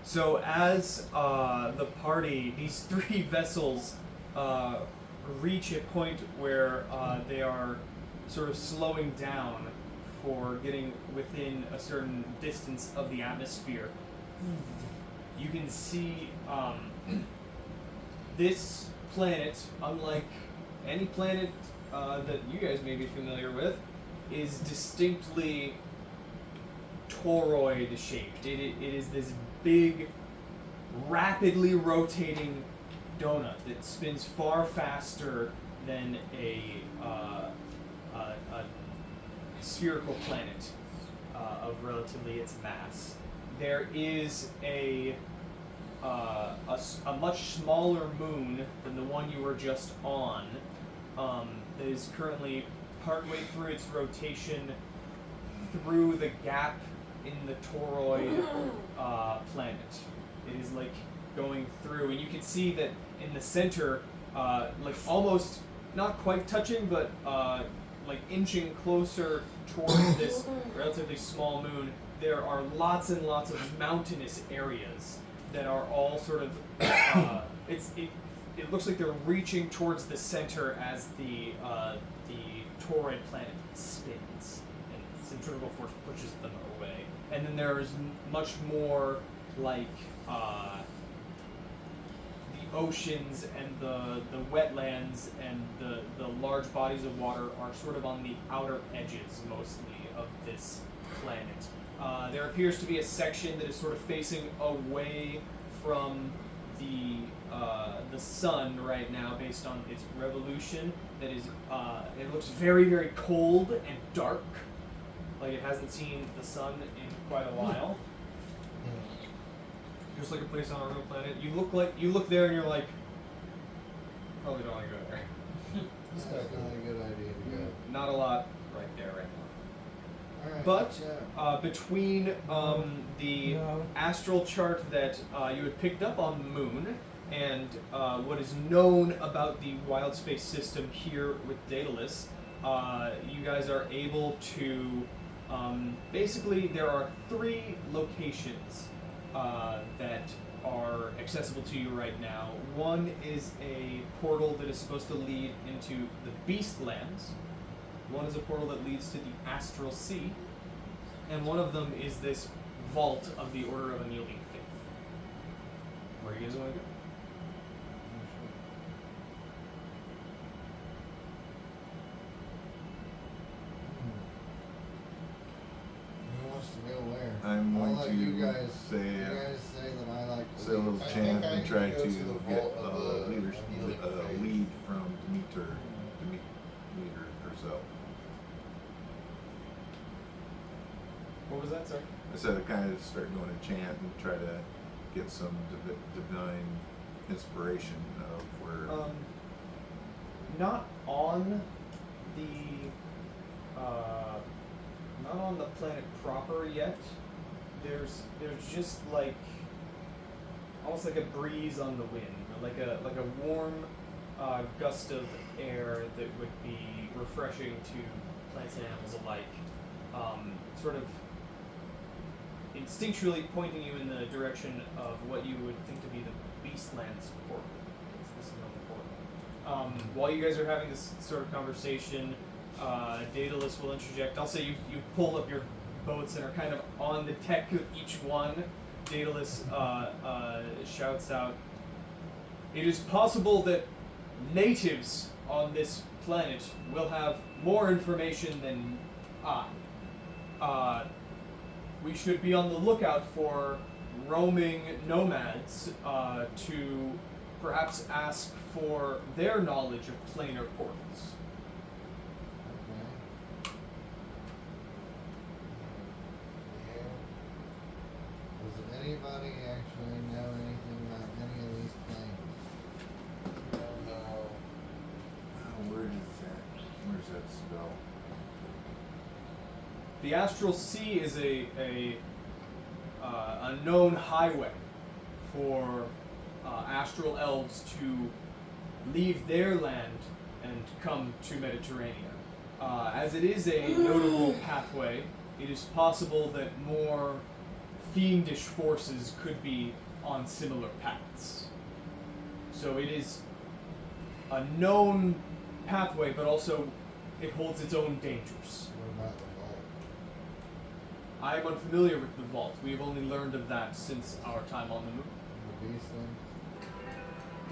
So as the party, these three vessels reach a point where they are sort of slowing down for getting within a certain distance of the atmosphere, you can see this planet, unlike any planet that you guys may be familiar with, is distinctly toroid shaped. It is this big, rapidly rotating donut that spins far faster than a spherical planet of relatively its mass. There is a much smaller moon than the one you were just on, that is currently partway through its rotation through the gap in the toroid planet. It is like going through, and you can see that in the center, like almost not quite touching, but like inching closer towards this relatively small moon, there are lots and lots of mountainous areas that are all sort of it looks like they're reaching towards the center as the toroid planet spins, and centrifugal force pushes them away. And then there is much more like the oceans and the wetlands and the large bodies of water are sort of on the outer edges mostly of this planet. There appears to be a section that is sort of facing away from the sun right now, based on its revolution. That is, it looks very, very cold and dark, like it hasn't seen the sun in quite a while. Just like a place on a real planet. You look there and you're like, probably don't want to go there. That's not a good idea to go. Not a lot right there right now. Alright, But between the No. astral chart that you had picked up on the moon and what is known about the wild space system here with Daedalus, you guys are able to basically there are 3 locations that are accessible to you right now. One is a portal that is supposed to lead into the Beastlands. One is a portal that leads to the Astral Sea, and one of them is this vault of the Order of Unyielding Faith. Where do you guys want to go? Who wants to go where? I'm I'll going let to you guys say, you guys say that I like to say a little lead. I chant think I and need try to go to to the get vault of the leadership, Unyielding Faith. lead from Demeter herself. What was that, sir? I said I kind of start going to chant and try to get some divine inspiration of where. Not on the planet proper yet. There's just like almost like a breeze on the wind, or like a warm gust of air that would be refreshing to plants and animals alike. Sort of instinctually pointing you in the direction of what you would think to be the Beastlands portal. This is another portal. While you guys are having this sort of conversation, Daedalus will interject. I'll say you pulled up your boats and are kind of on the deck of each one. Daedalus shouts out, "It is possible that natives on this planet will have more information than I. We should be on the lookout for roaming nomads to perhaps ask for their knowledge of planar portals." Okay. Does anybody actually know anything about any of these planes? Where's that spell? The Astral Sea is a known highway for astral elves to leave their land and come to Mediterrania. As it is a notable pathway, it is possible that more fiendish forces could be on similar paths. So it is a known pathway, but also it holds its own dangers. What about the vault? I am unfamiliar with the vault. We have only learned of that since our time on the moon. The Beastlands?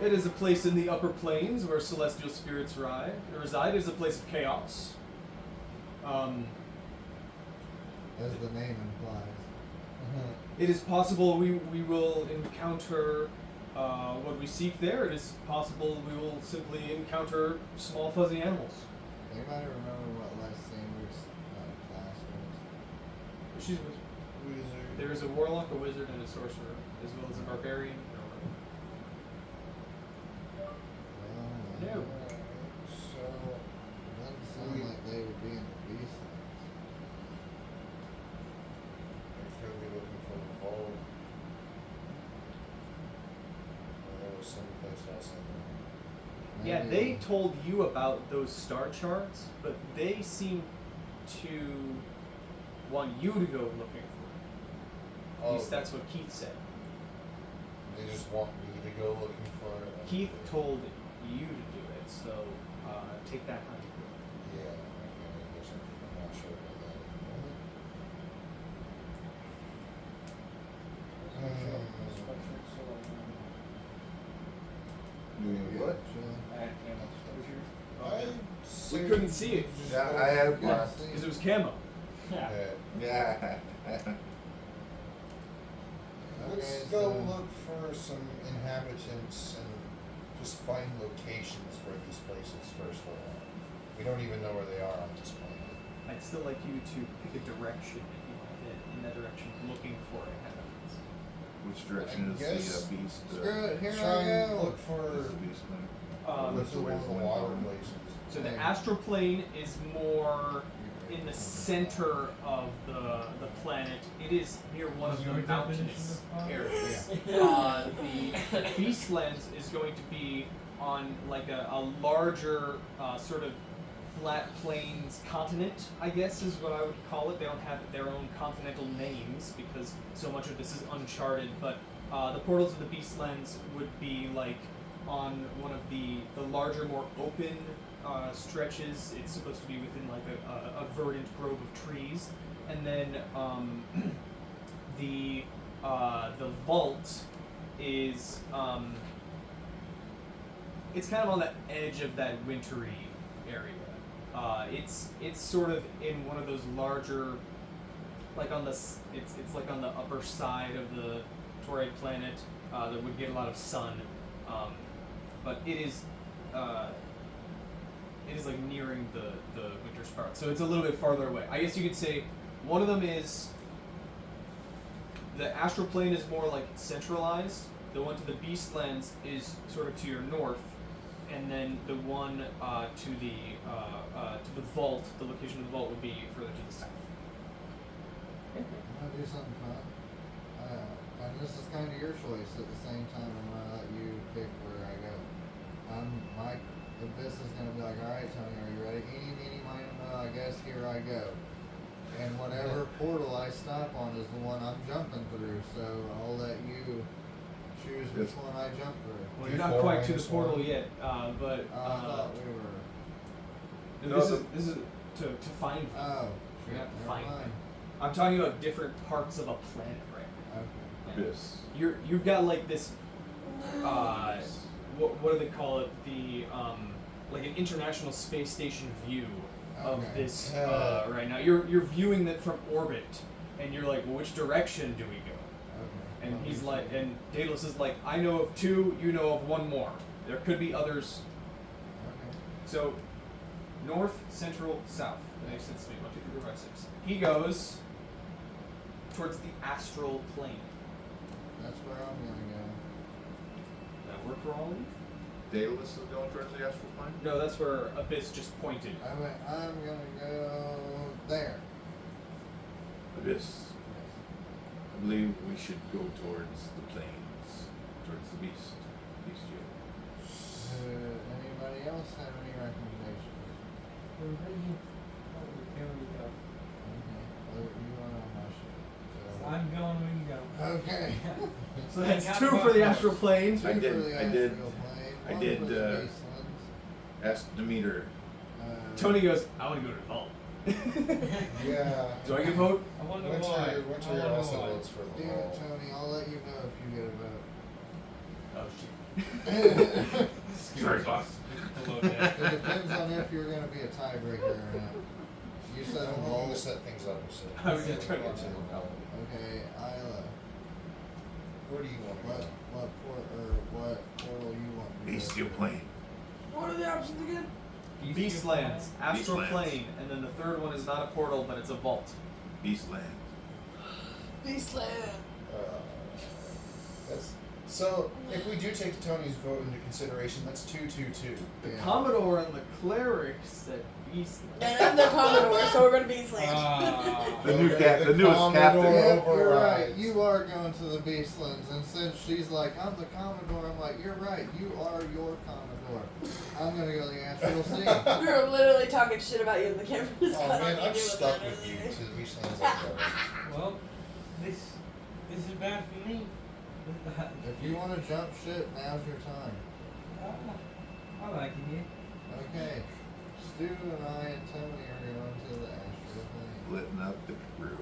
It is a place in the upper planes where celestial spirits reside. It is a place of chaos. As the name implies. It is possible we will encounter what we seek there. It is possible we will simply encounter small fuzzy animals. Anybody remember what Lysander's class was? She's a wizard. There is a warlock, a wizard, and a sorcerer, as well as a barbarian. Well, No. So, it doesn't sound like they would be in the Beastlands. if you're gonna be looking for the vault, there was some place else in there. Yeah, Maybe- they told you about those star charts, but they seem to want you to go looking for it. At least that's what Keith said. They just want me to go looking for it. Keith told you to do it, so take that honey. Yeah, okay, I guess I'm not sure about that at the moment. Doing what? I had camo structure. We couldn't see it. Yeah, I had a blast. Because it was camo. Yeah. Yeah. Let's Okay, go so- look for some inhabitants and just find locations for these places first of all. We don't even know where they are on this planet. I'd still like you to pick a direction if you want to head in that direction, looking for inhabitants. Which direction is I the guess- beast? Screw it, here Try and I go. look for Is the beast man? look for one of the water places. So the astral plane is more in the center of the planet. It is near one of the mountainous areas. The Beastlands is going to be on like a larger sort of flat plains continent, I guess is what I would call it. They don't have their own continental names because so much of this is uncharted, but the portals of the Beastlands would be like on one of the larger, more open stretches. It's supposed to be within like a verdant grove of trees, and then the vault is it's kind of on the edge of that wintry area. It's sort of in one of those larger, like on the it's like on the upper side of the Torrid planet that would get a lot of sun, but it is like nearing the winter spark, so it's a little bit farther away. I guess you could say one of them is the astral plane is more like centralized. The one to the Beastlands is sort of to your north, and then the one to the vault, the location of the vault would be further to the south. I'm gonna do something fun. And this is kind of your choice at the same time. I'm gonna let you pick where I go. The business is gonna be like, all right, Tony, are you ready? Eeny, meeny, miny, moe, I guess here I go. And whatever portal I stop on is the one I'm jumping through. So I'll let you choose which Yes. one I jump through. Well, you're not quite to the portal yet, but I thought we were. this is to find them. Oh, You shit, have to never find mind. them. I'm talking about different parts of a planet right now. Okay. Abyss. You've got like this what do they call it, the like an international space station view of Okay. this right now. You're viewing it from orbit, and you're like, well, which direction do we go? Okay. And he's like, and Daedalus is like, I know of two, you know of one more. There could be others. Okay. So north, central, south. That makes sense to me. 1, 2, 3, 4, 5, 6. He goes towards the astral plane. That's where I'm gonna go. That work for all of you? Daedalus is going towards the astral plane? No, that's where Abyss just pointed. I'm gonna go there. Abyss. I believe we should go towards the plains, towards the beast. Beast you. Anybody else have any recommendations? Okay, well, you are on my ship. I'm going when you go. Okay. So that's 2 for the astral plane. Two I did- for the I did- astral plane, I one did, for the uh, Beastlands. Ask Demeter. Tony goes, I want to go to the vault. Yeah. Do I get a vote? I wonder Winter, why. Winter I wonder also why. votes for the Dear wall. Tony, I'll let you know if you get Oh a vote. shit. Sorry, boss. Hello, Dad. It depends on if you're gonna be a tiebreaker or not. You I said a don't want vault. to set things up. So I was just trying to Into get the to wall. Okay, Isla. Where do you want to What go? what portal you want me to Bestial go through? plane. What are the options again? Beastlands, astral Beastlands. plane, and then the third one is not a portal, but it's a vault. Beastland. Beastland. That's so. If we do take Tony's vote into consideration, that's 2-2-2. The Yeah. Commodore and the cleric said Beastland. And I'm the Commodore, so we're going to Beastland. The new Okay, the newest Commodore captain. Yep, you're right. overrides. You are going to the Beastlands, and since she's like, I'm the Commodore, I'm like, you're right. You are your Commodore. I'm gonna go to the Astral Sea. We were literally talking shit about you in the camera. Oh man, I'm stuck with you to the Beastlands. Well, this is bad for me. If you want to jump ship, now's your time. I like it here. Okay. Stu and I and Tony are going to the Astro thing. Splitting up the crew.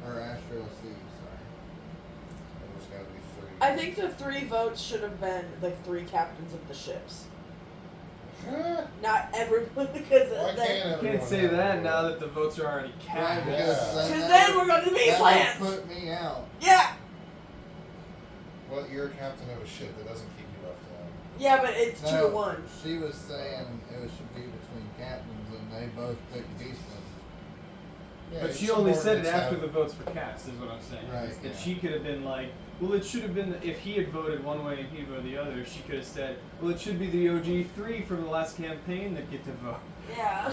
Or Astro Sea, sorry. There's gotta be 3. I think the 3 votes should have been like 3 captains of the ships. Huh? Not everyone, because Why then. can't You everyone can't say have that a now vote? that the votes are already Right, cast. Yeah. because Because then we're going to the that Beastlands! would put me out. Yeah! Well, you're a captain of a ship. That doesn't keep you left out. Yeah, but it's 2 to No, 1. she was saying it should be between captains, and they both picked Beastlands. Yeah, But it's she only said it subordinates after have- the votes were cast, is what I'm saying. Right, Is that yeah. she could have been like, well, it should have been, if he had voted one way and he voted the other, she could have said, well, it should be the OG3 from the last campaign that get to vote. Yeah.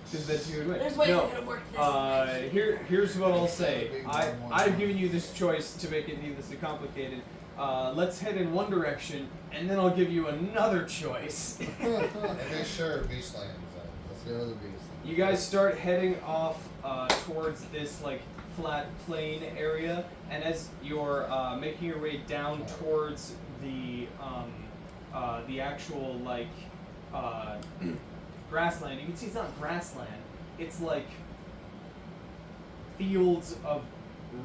Because then she would win. There's ways no, it could have worked this way. here's what I'll Instead say. of being I've 1-1. given you this choice to make it needlessly complicated. Let's head in one direction, and then I'll give you another choice. Okay, sure, Beastlands. Let's go to the Beastlands. You guys start heading off towards this like flat plain area, and as you're making your way down towards the actual like grassland, you can see it's not grassland. It's like fields of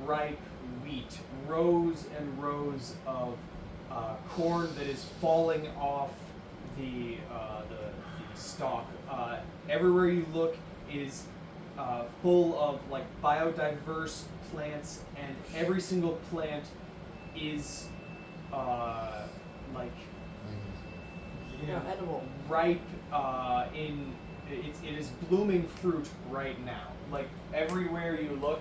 ripe wheat, rows and rows of corn that is falling off the stalk. Everywhere you look is full of like biodiverse plants, and every single plant is like Yeah, edible. ripe it is blooming fruit right now. Like everywhere you look,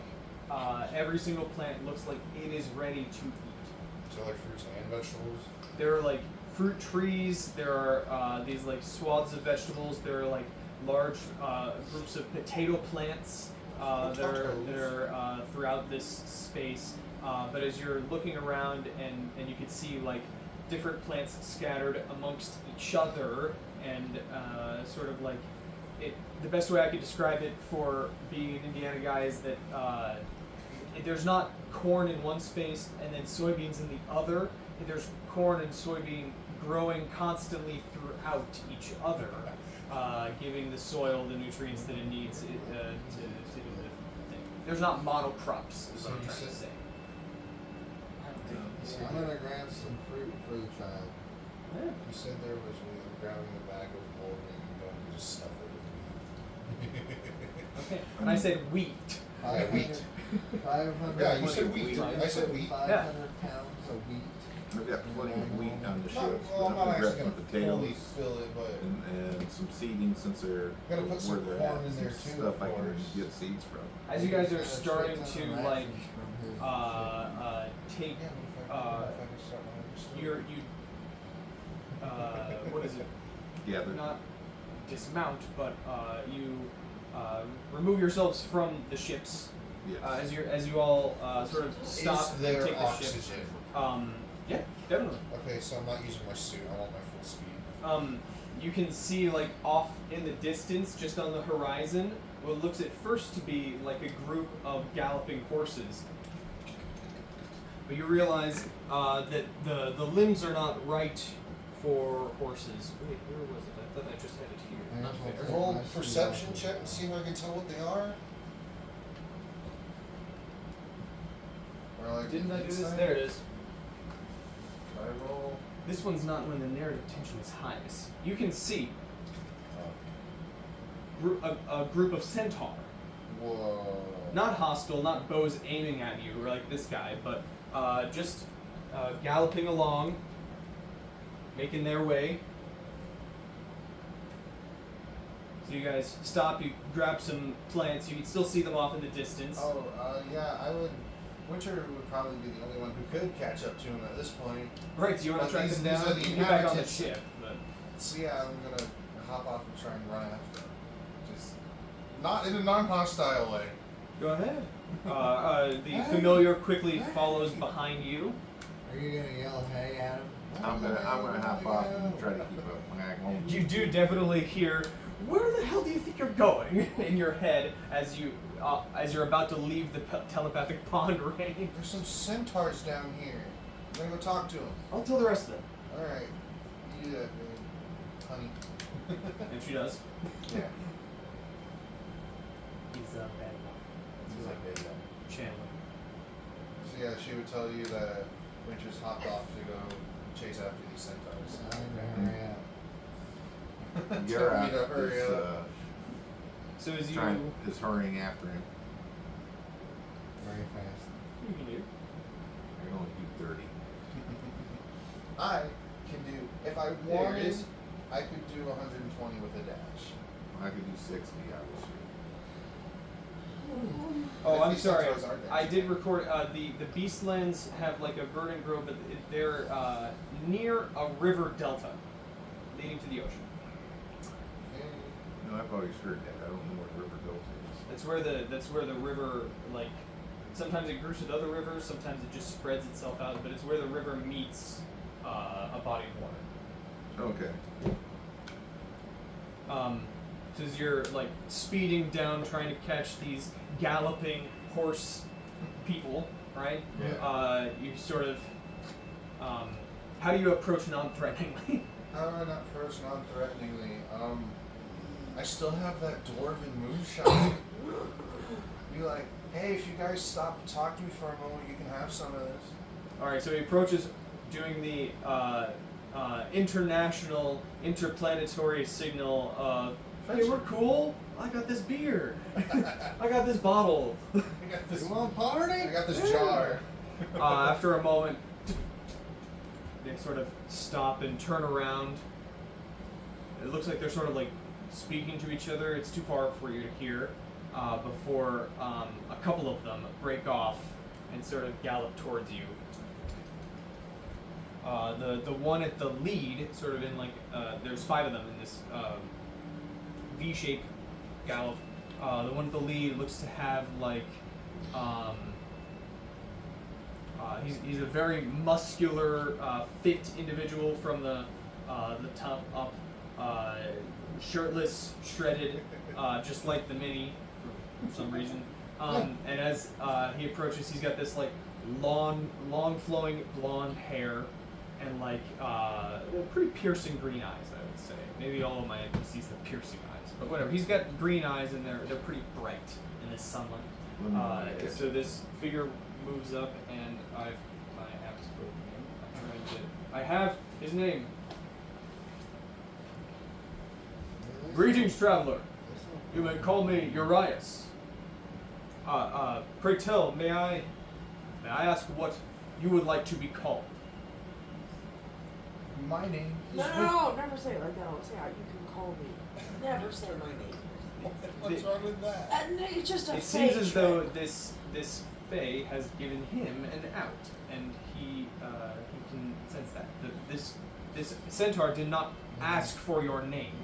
every single plant looks like it is ready to eat. So like fruits and vegetables. There are like fruit trees. There are these like swaths of vegetables. There are like large groups of potato plants that are throughout this space. But as you're looking around, and you can see like different plants scattered amongst each other, and sort of like it. The best way I could describe it for being an Indiana guy is that there's not corn in one space and then soybeans in the other. There's corn and soybean growing constantly throughout each other, giving the soil the nutrients that it needs to do the thing. There's not monocrops, is what I'm So you trying to said- say. I'm gonna grab some fruit for the child. Yeah. You said there was when you were grabbing the bag of gold and you go and just stuff it with Okay. And I said wheat. Yeah, wheat. 500. Yeah, you said wheat. I said wheat. 500 pounds of wheat. I've got plenty of wheat on the Not, ship. well, I'm but not I'm gonna actually grab gonna some fully potatoes fill it, but and some seeding since they're Gotta put some where they're corn at. in there Some too, stuff of I can course. get seeds from. As you guys He's are got a starting shit to ton of like rations from his take yeah, what if I could start my own store? what is it? Gather. Not dismount, but you remove yourselves from the ships Yes. as you all sort of stop Is and there take the ships. oxygen? Yeah, definitely. Okay, so I'm not using my suit. I want my full speed. You can see like off in the distance, just on the horizon, what looks at first to be like a group of galloping horses. But you realize that the limbs are not right for horses. Wait, where was it? I thought I just had it here. Yeah, Not well, fair. Roll I see perception that. check and see if I can tell what they are. Or like Didn't I do this? inside? There it is. I roll. This one's not when the narrative tension is highest. You can see a group of centaur. Whoa. Not hostile, not bows aiming at you like this guy, but just galloping along, making their way. So you guys stop, you grab some plants, you can still see them off in the distance. Oh, yeah, I would. Winter would probably be the only one who could catch up to him at this point. Right, do you want But to track these- them these down? are the You can get back on the inhabitants. ship, but So yeah, I'm gonna hop off and try and run after him. Just not in a non-hostile way. go ahead. The familiar quickly follows behind you. Are you gonna yell hey at him? I'm gonna hop off and try to keep up. I won't. You do definitely hear, "Where the hell do you think you're going?" in your head as you're about to leave the telepathic pond range. There's some centaurs down here. I'm gonna go talk to him. I'll tell the rest of them. Alright. You do that, man. Honey. And she does. Yeah. He's a bad guy. He's like, yeah, yeah. Chandler. So yeah, she would tell you that Winter's hopped off to go chase after these centaurs. Tell me Gareth to hurry is, up. So as you is hurrying after him. Very fast. you can do. I can only do 30. I can do, if I There it wanted, is. I could do 120 with a dash. I could do 60, obviously. Oh, If I'm these sorry. centaurs aren't I dancing. did record. The Beastlands have like a verdant grove, but they're near a river delta leading to the ocean. No, I've always heard that. I don't know what River Delta is. That's where the river, like, sometimes it groups with other rivers, sometimes it just spreads itself out, but it's where the river meets a body of water. Okay. So as you're like speeding down, trying to catch these galloping horse people, right? Yeah. You sort of, how do you approach non-threateningly? How do I not approach non-threateningly? I still have that dwarven moonshine. Be like, hey, if you guys stop to talk to me for a moment, you can have some of this. All right, so he approaches doing the international, interplanetary signal of, hey, we're cool. I got this beer. I got this bottle. I got this. You want party? I got this jar. After a moment, they sort of stop and turn around. It looks like they're sort of like speaking to each other. It's too far for you to hear. Before a couple of them break off and sort of gallop towards you. The one at the lead, sort of in like, there's 5 of them in this V-shaped gallop. The one at the lead looks to have like, he's a very muscular, fit individual from the top up, shirtless, shredded, just like the Mini for some reason. And as he approaches, he's got this like long flowing blonde hair and like pretty piercing green eyes, I would say. Maybe all of my NPCs have piercing eyes, but whatever. He's got green eyes and they're pretty bright in this sunlight. So this figure moves up, and my app is broken. I have his name. Greetings, traveler. You may call me Urias. Pray tell, may I ask what you would like to be called? My name is. No, never say it like that. Say how you can call me. Never say my name. What's wrong with that? It's just a It fake seems as though trick. this Fae has given him an out, and he can sense that. This centaur did not ask for your name.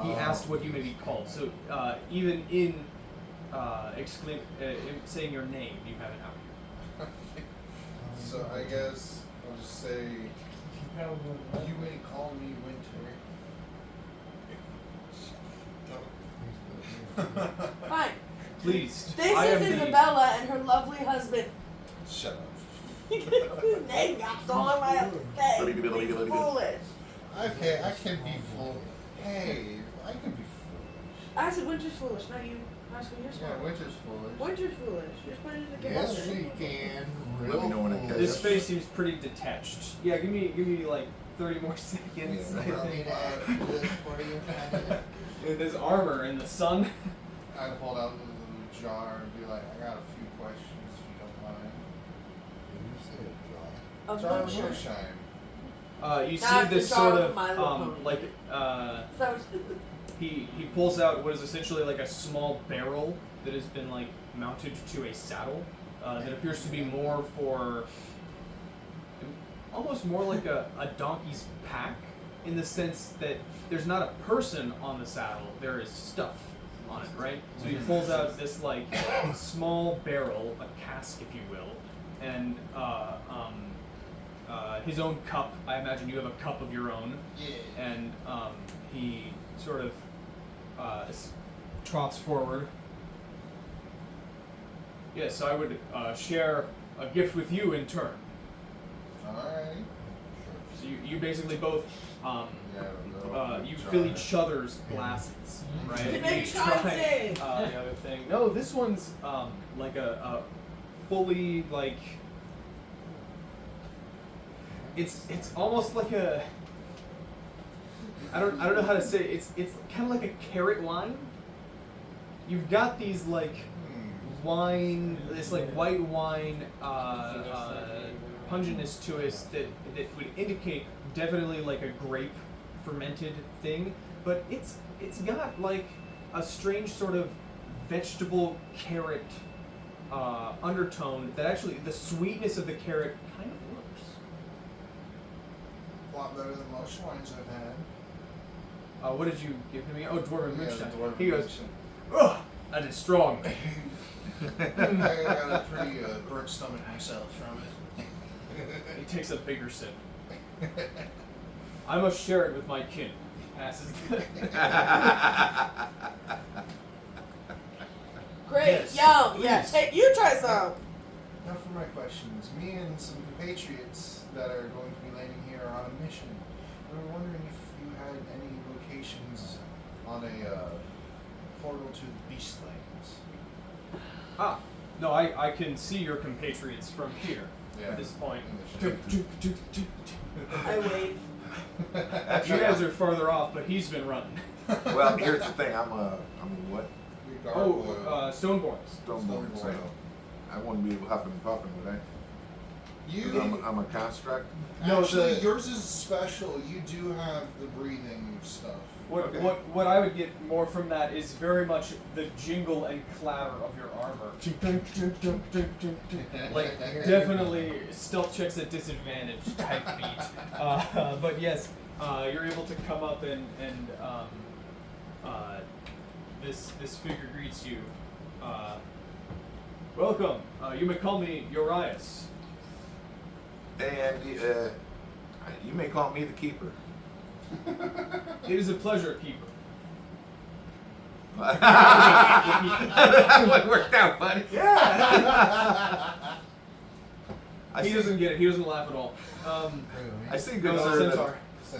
He asked what you may be called. So even in saying your name, you have an out. So I guess I'll just say you may call me Winter. Fine. Please. This I is am the- Isabella and her lovely husband. Shut up. His name got stolen by a thing. He's foolish. Okay, I can be fool. Hey, I can be foolish. I said Winter's foolish, not you. I said you're Yeah, smart. Winter's foolish. Winter's foolish. You're putting it together. Yes, she can. Let me know when I catch This up. face seems pretty detached. Yeah, give me like 30 more seconds. Yeah, I no think. this for you, honey? There's armor in the sun. I'd hold out the little jar and be like, I got a few questions if you don't mind. You said it, John. Of Jar of Winter. moonshine. You see Not the this jar sort with of My Little Pony. like So, he pulls out what is essentially like a small barrel that has been like mounted to a saddle that appears to be more for almost more like a donkey's pack, in the sense that there's not a person on the saddle, there is stuff on it, right? So he pulls out this like small barrel, a cask if you will, and his own cup. I imagine you have a cup of your own. Yeah. And he sort of trots forward. Yes, I would share a gift with you in turn. Alright. So you basically both you Try fill it. each other's glasses, right? Make And a each con try, save. the other thing. No, this one's like a fully like. It's almost like a. I don't know how to say it. It's kind of like a carrot wine. You've got these like wine, this like white wine pungentness to it that would indicate definitely like a grape fermented thing, but it's got like a strange sort of vegetable carrot undertone that actually the sweetness of the carrot kind of works. A lot better than most wines I've had. What did you give him again? Oh, Dwarven Yeah, Moonshine. Dwarven He goes, Moonshine. ugh, that is strong. I got a pretty burnt stomach myself from it. He takes a bigger sip. I must share it with my kin. Passes. Great, Yes, yum. Yeah, please. take you try some. Now for my questions. Me and some compatriots that are going to be landing here are on a mission. We were wondering if you had any locations on a portal to the Beastlands. Ah, no, I can see your compatriots from here Yeah. at this point. In the I wait. You guys are farther off, but he's been running. Well, here's the thing. I'm what? Stoneborns. Stoneborn. So I wouldn't be huffing and puffing, would I? 'Cause I'm a construct. No, Actually, the- yours is special. You do have the breathing stuff. Okay. What I would get more from that is very much the jingle and clatter of your armor. Like definitely stealth checks at disadvantage type beat. But yes, you're able to come up and this figure greets you. Welcome. You may call me Urias. And you may call me the keeper. It is a pleasure, keeper. That would work out, buddy. Yeah. I He see- doesn't get it. He doesn't laugh at all. I see, good No, sir, centaur.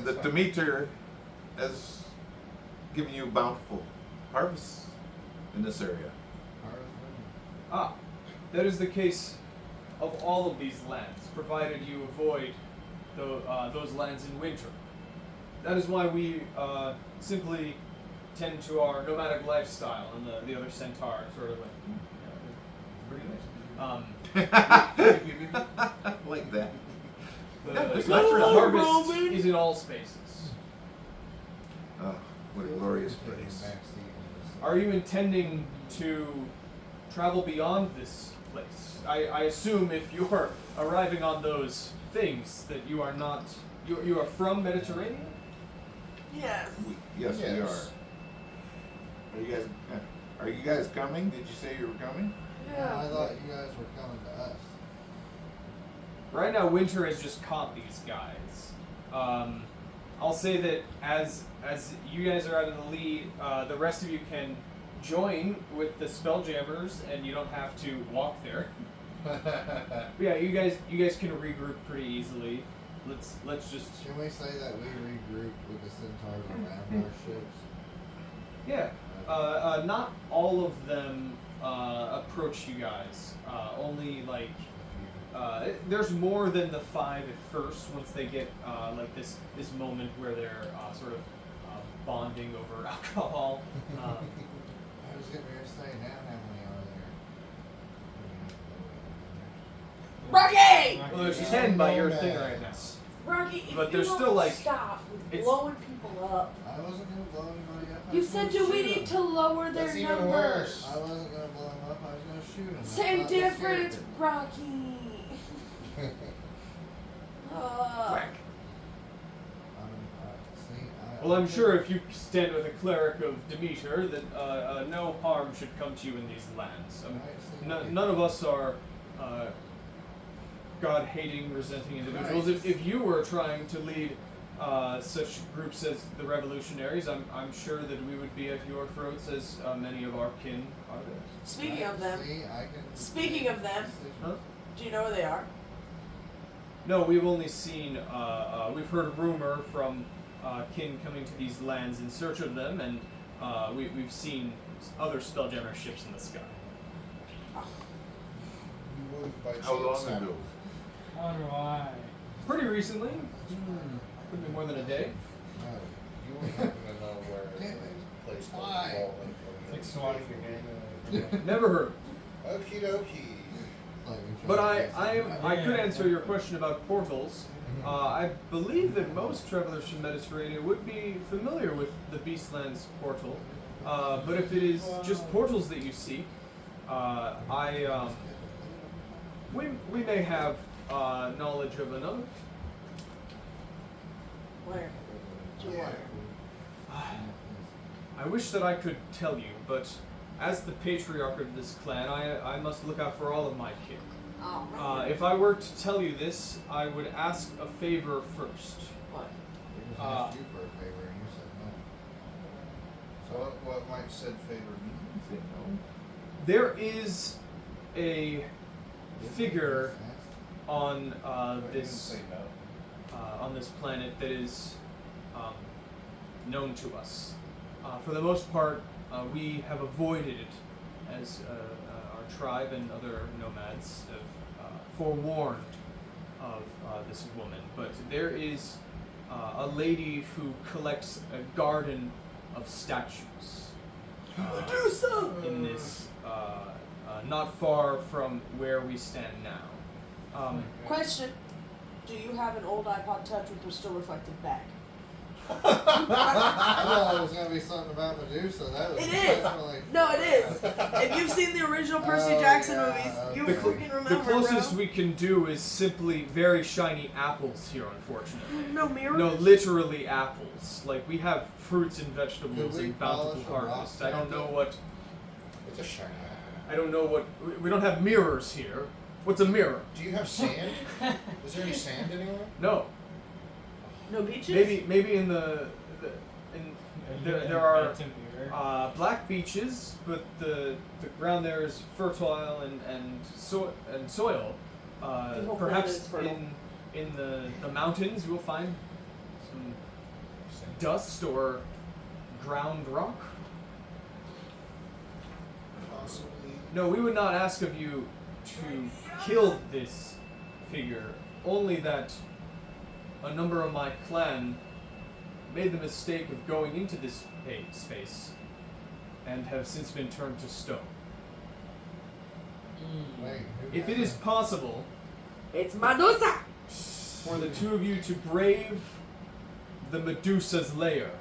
that Demeter has given you bountiful harvests in this area. Ah, that is the case of all of these lands, provided you avoid those lands in winter. That is why we simply tend to our nomadic lifestyle, and the other centaur sort of like, pretty nice. Like that. The That's harvest Roman. is in all spaces. Oh, what a glorious place. Are you intending to travel beyond this place? I assume if you're arriving on those things that you are not. You are from Mediterrania? Yes. Yes, we Yes. are. Are you guys coming? Did you say you were coming? Yeah, I thought you guys were coming to us. Right now, winter has just caught these guys. I'll say that as you guys are out of the lead, the rest of you can join with the Spelljammers, and you don't have to walk there. But yeah, you guys can regroup pretty easily. Let's just Can we say that we regrouped with the centaurs around our ships? yeah. Not all of them approach you guys. Only like. There's more than the 5 at first. Once they get like this moment where they're sort of bonding over alcohol. I was getting ready to say now how many are there? Rocky! Well, there's 10 by your thing right now. Rocky, if But you there's don't still, like, stop with it's- blowing people up. I wasn't gonna blow anybody up. I You was said gonna we shoot need 'em. to lower their That's even numbers. worse. I wasn't gonna blow them up. I was gonna shoot them. Same difference, Rocky. Whack. Well, I'm sure if you stand with a cleric of Demeter, that no harm should come to you in these lands. None of us are God-hating, resenting individuals. Right. If you were trying to lead such groups as the revolutionaries, I'm sure that we would be at your throats as many of our kin are theirs. Speaking of them, See, I can Speaking of them. Huh? do you know where they are? No, we've only seen, we've heard a rumor from kin coming to these lands in search of them, and we've seen other Spelljammer ships in the sky. You wouldn't by How long chance have- ago? How do I? Pretty recently. Couldn't be more than a day. No. You wouldn't happen to know where Damn it. a place called Why? Baldwin Like swatting again. Never heard. Okie dokie. But I could answer your question about portals. I believe that most travelers from Mediterrania would be familiar with the Beastlands portal. But if it is just portals that you seek, we may have knowledge of another. Where? To what? I wish that I could tell you, but as the patriarch of this clan, I must look out for all of my kin. Oh, If I were to tell you this, I would ask a favor first. what? We just asked you for a favor and you said no. So what might said favor mean? Say no. There is a figure on Didn't this say no. on this planet that is known to us. For the most part, we have avoided it as our tribe and other nomads have forewarned of this woman. But there is a lady who collects a garden of statues. Medusa! In this, not far from where we stand now. Question. Do you have an old iPod Touch with still reflected back? I thought it was gonna be something about Medusa. That was It is! definitely. No, it is. If you've seen the original Percy Oh, Jackson yeah, movies, you okay. freaking remember, The closest bro. we can do is simply very shiny apples here, unfortunately. No mirrors? No, literally apples. Like, we have fruits and vegetables Could we and bountiful polish a rock harvest. I don't know sample? what. It's a shiny. I don't know what. We don't have mirrors here. What's a mirror? Do you have sand? Is there any sand anywhere? No. No beaches? Maybe in there are Temporary. black beaches, but the ground there is fertile and soil. The whole planet Perhaps is fertile. in the mountains you will find some dust or ground rock. Possibly. No, we would not ask of you to kill this figure, only that a number of my clan made the mistake of going into this space and have since been turned to stone. Wait, who If got it is that? possible It's Medusa! for the two of you to brave the Medusa's lair,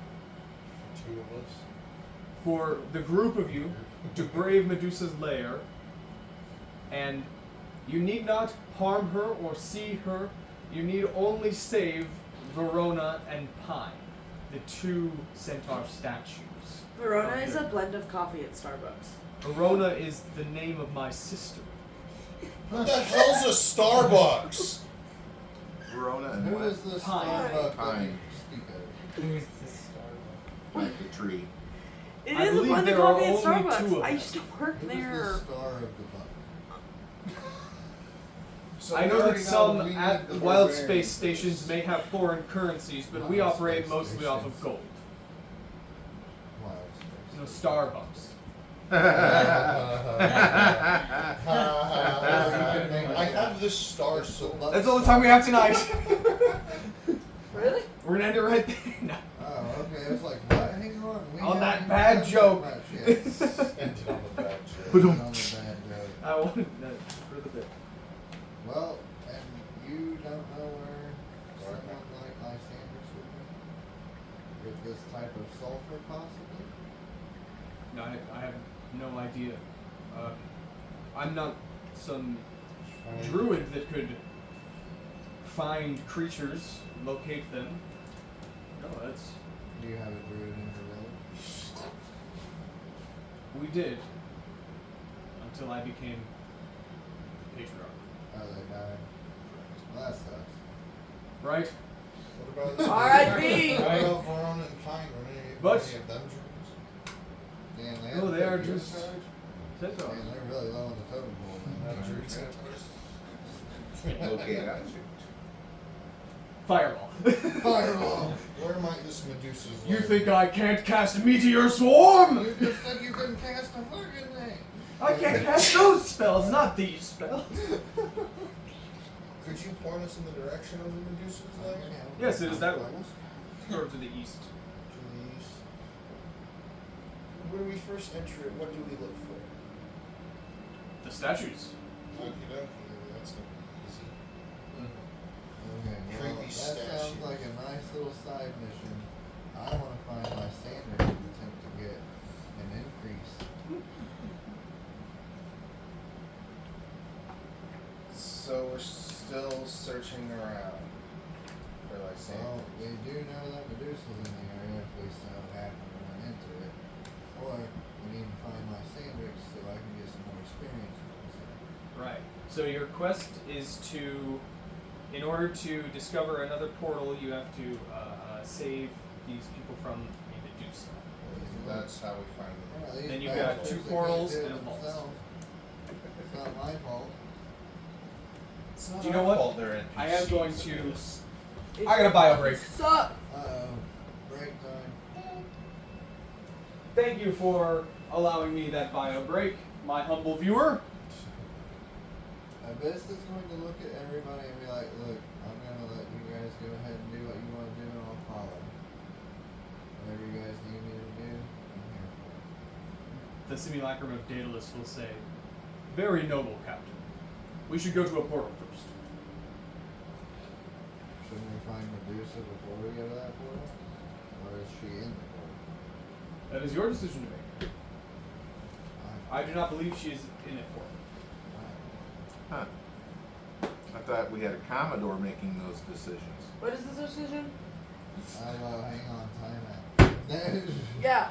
Two of us. for the group of you to brave Medusa's lair, and you need not harm her or see her, you need only save Verona and Pine, the two centaur statues. Verona Okay. is a blend of coffee at Starbucks. Verona is the name of my sister. What the hell's a Starbucks? Verona and Who what? is this Pine. Starbuck that Pine. you speak of? Who's this Starbucks? Like the tree. It I is a believe blend of there are coffee at only Starbucks. two of I them. used to work Who is there. the star of the buck? So I we know that already some we at need the wild barbarians space for stations this. may have foreign currencies, but we Wild operate space mostly off of stations. gold. Wild You know, space. Starbucks. I have this star so That's all the time we have tonight. Really? We're gonna end it right there. No. Oh, okay. It's like, what? Hang on. We On that haven't bad done that joke. much yet. ended on the bad joke. On the bad joke. I wanted that for the bit. Well, and you don't know where someone like Lysander's would be? With this type of sulfur, possibly? No, I have no idea. I'm not some druid that could find creatures, locate them. No, that's Do you have a druid in your village? we did until I became patriarch. Oh, they died. Well, that sucks. Right? What about this? R.I.P. What about Verona and Pine? Are any But- of them dreams? Damn, they No, have they to are take your just- charge? Centaurs. Man, they're really low on the totem pole, man. Not druid centaurs? Okay, I got you. Fireball. Fireball. Where might this Medusa's You live? think I can't cast a meteor swarm? You just said you couldn't cast a fucking thing. I can't cast those spells, not these spells. Could you point us in the direction of the Medusa's lair? Yes, it is that way. Or to the east. To the east. When we first enter it, what do we look for? The statues. Okie dokie, that's gonna be easy. Okay, well, Creepy that statue. sounds like a nice little side mission. I want to find my standard and attempt to get an increase. So we're still searching around for like Well, samples. we do know that Medusa's in the area if we so happen to run into it. Or we need to find my sandwich so I can get some more experience with this. Right. So your quest is to, in order to discover another portal, you have to save these people from a Medusa. That's how we find them. Yeah, these Then you've got bastards, two they can't portals do it and a vault. themselves. It's not my fault. It's not Do you know our what? fault they're I am NPCs, going it to- is. I got a bio break. Suck. Uh-oh. Break time. Thank you for allowing me that bio break, my humble viewer. Abyss is going to look at everybody and be like, look, I'm going to let you guys go ahead and do what you want to do and I'll follow. Whatever you guys need me to do, I'm here for it. The simulacrum of Daedalus will say, "Very noble, Captain. We should go to a portal first." Shouldn't we find Medusa before we go to that portal? Or is she in the portal? That is your decision to make. I do not believe she is in a portal. Huh. I thought we had a Commodore making those decisions. What is this decision? Hang on, time out. Yeah.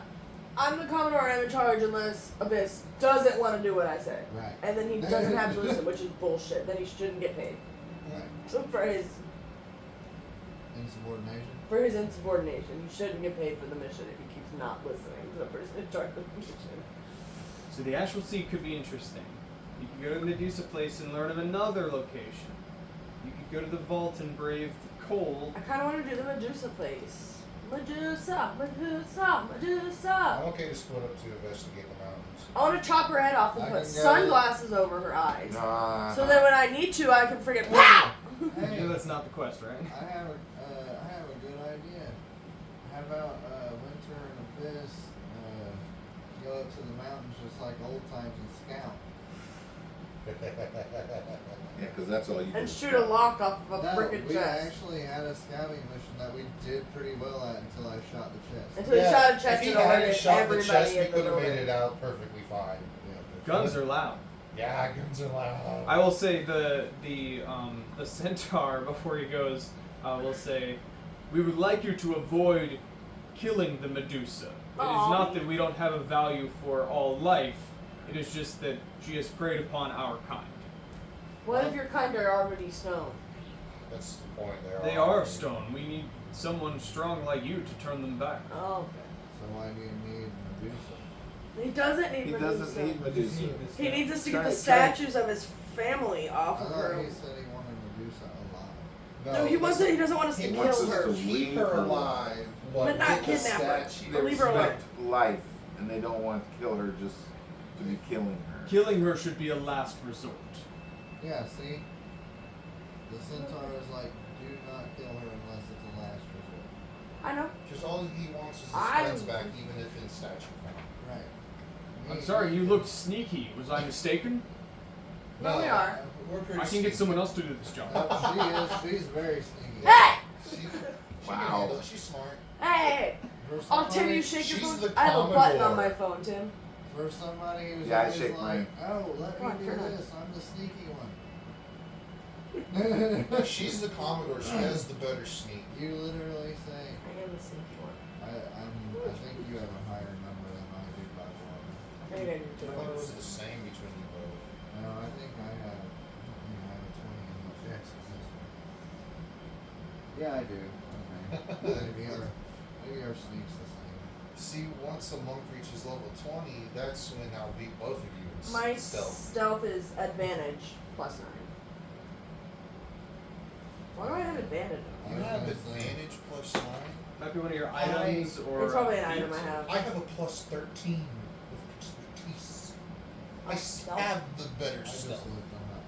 I'm the Commodore and I'm in charge unless Abyss doesn't want to do what I say. Right. And then he doesn't have to listen, which is bullshit. Then he shouldn't get paid. Right. So for his Insubordination? insubordination, he shouldn't get paid for the mission if he keeps not listening to the person in charge of the mission. So the Astral Sea could be interesting. You could go to the Medusa place and learn of another location. You could go to the vault and brave the cold. I kind of want to do the Medusa place. Medusa, Medusa, I'm Medusa. okay to split up to investigate the mountains. I want to chop her head off and I put can go- sunglasses over her eyes. Nah. So that when I need to, I can friggin' wow! You Hey, know that's not the quest, right? I have a good idea. How about Winter and Abyss go up to the mountains just like old times and scout? Yeah, because that's all you do. And shoot a lock off of a No, frickin' we chest. actually had a scouting mission that we did pretty well at until I shot the chest. Until he shot a chest if he and hadn't already shot the everybody chest, we in the could have made building. it out perfectly fine. Guns are loud. Yeah, guns are loud. I will say the centaur before he goes will say, "We would like you to avoid killing the Medusa. It is Aw. not that we don't have a value for all life. It is just that she has preyed upon our kind. What if your kind are already stoned? That's the point. They are stone. We need someone strong like you to turn them back." Oh, okay. So why do you need Medusa? He doesn't need He Medusa. doesn't need Medusa. He needs us to get Try- the statues of his family off I of thought her. he said he wanted Medusa alive. No, he wants to, he doesn't want us to He kill wants us her. to keep leave her her alive, But not get the kidnap her. statue. But leave her alone. respect life, and they don't want to kill her just to be killing her. Killing her should be a last resort. Yeah, see? The centaur is like, do not kill her unless it's a last resort. I know. Just all he wants is his I- friends back, even if in statue form. Right. I'm sorry, you looked sneaky. Was I mistaken? No, we are. We're pretty I can get someone else to do this job. She's very sneaky. Hey! She Wow. can handle it. She's smart. Hey! For Oh, Tim, somebody- you shake your she's phone? the I have a button on Commodore. my phone, Tim. For somebody who's Yeah, I always shake like, mine. oh, let Come on, me do turn on. this, I'm the sneaky one. She's the Commodore. She has the better sneak. You literally say, I am the sneaky one. I think you have a higher number than I do by far. Maybe I do I too. think it's the same between you both. No, I think I have a 20 in the checks is this one. Yeah, I do. Okay. maybe our sneak's the same. See, once a monk reaches level 20, that's when I'll beat both of you in My stealth. stealth is advantage +9. Why do I have advantage? I You have advantage +9. Might be one of your items or. It's probably an feats. item I have. I have a +13 with expertise. I have the better I just stuff. looked on that.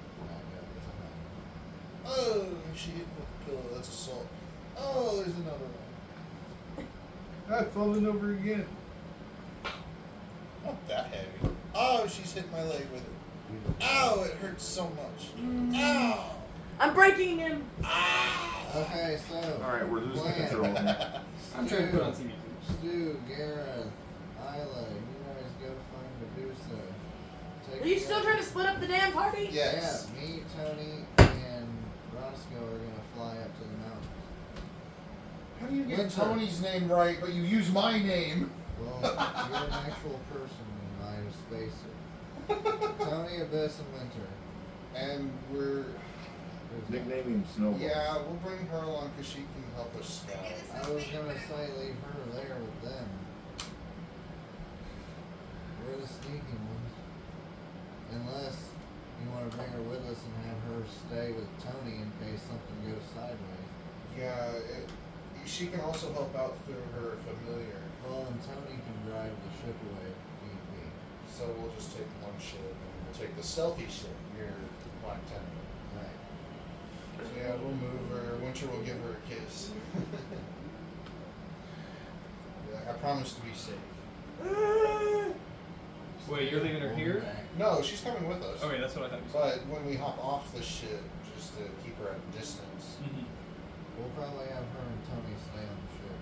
Oh, she hit me with the pillow. That's assault. Oh, there's another one. I've fallen over again. Not that heavy. Oh, she's hit my leg with it. Ow, it hurts so much. Ow! I'm breaking him. Okay, so. Alright, we're losing plan. control. I'm trying to put on some music. Stu, Gareth, Isla, you guys go find Medusa. Take Are you the still other- trying to split up the damn party? Yes. Yeah, me, Tony, and Roscoe are gonna fly up to the mountain. How do you get Winter. Tony's name right, but you use my name? Well, you're an actual person and I'm a spacer. Tony, Abyss, and Winter. And we're... Nickname him Snowball. Yeah, we'll bring her along because she can help us scout. I was gonna say leave her there with them. We're the sneaky ones. Unless you want to bring her with us and have her stay with Tony in case something goes sideways. Yeah, she can also help out through her familiar. Well, and Tony can drive the ship away if need be. So we'll just take one ship and we'll take the stealthy ship near Black Town. Right. So yeah, we'll move her. Winter will give her a kiss. Yeah, I promise to be safe. Wait, you're leaving her here? No, she's coming with us. Okay, that's what I thought you said. But when we hop off the ship, just to keep her at a distance. Mhm. We'll probably have her and Tony stay on the ship.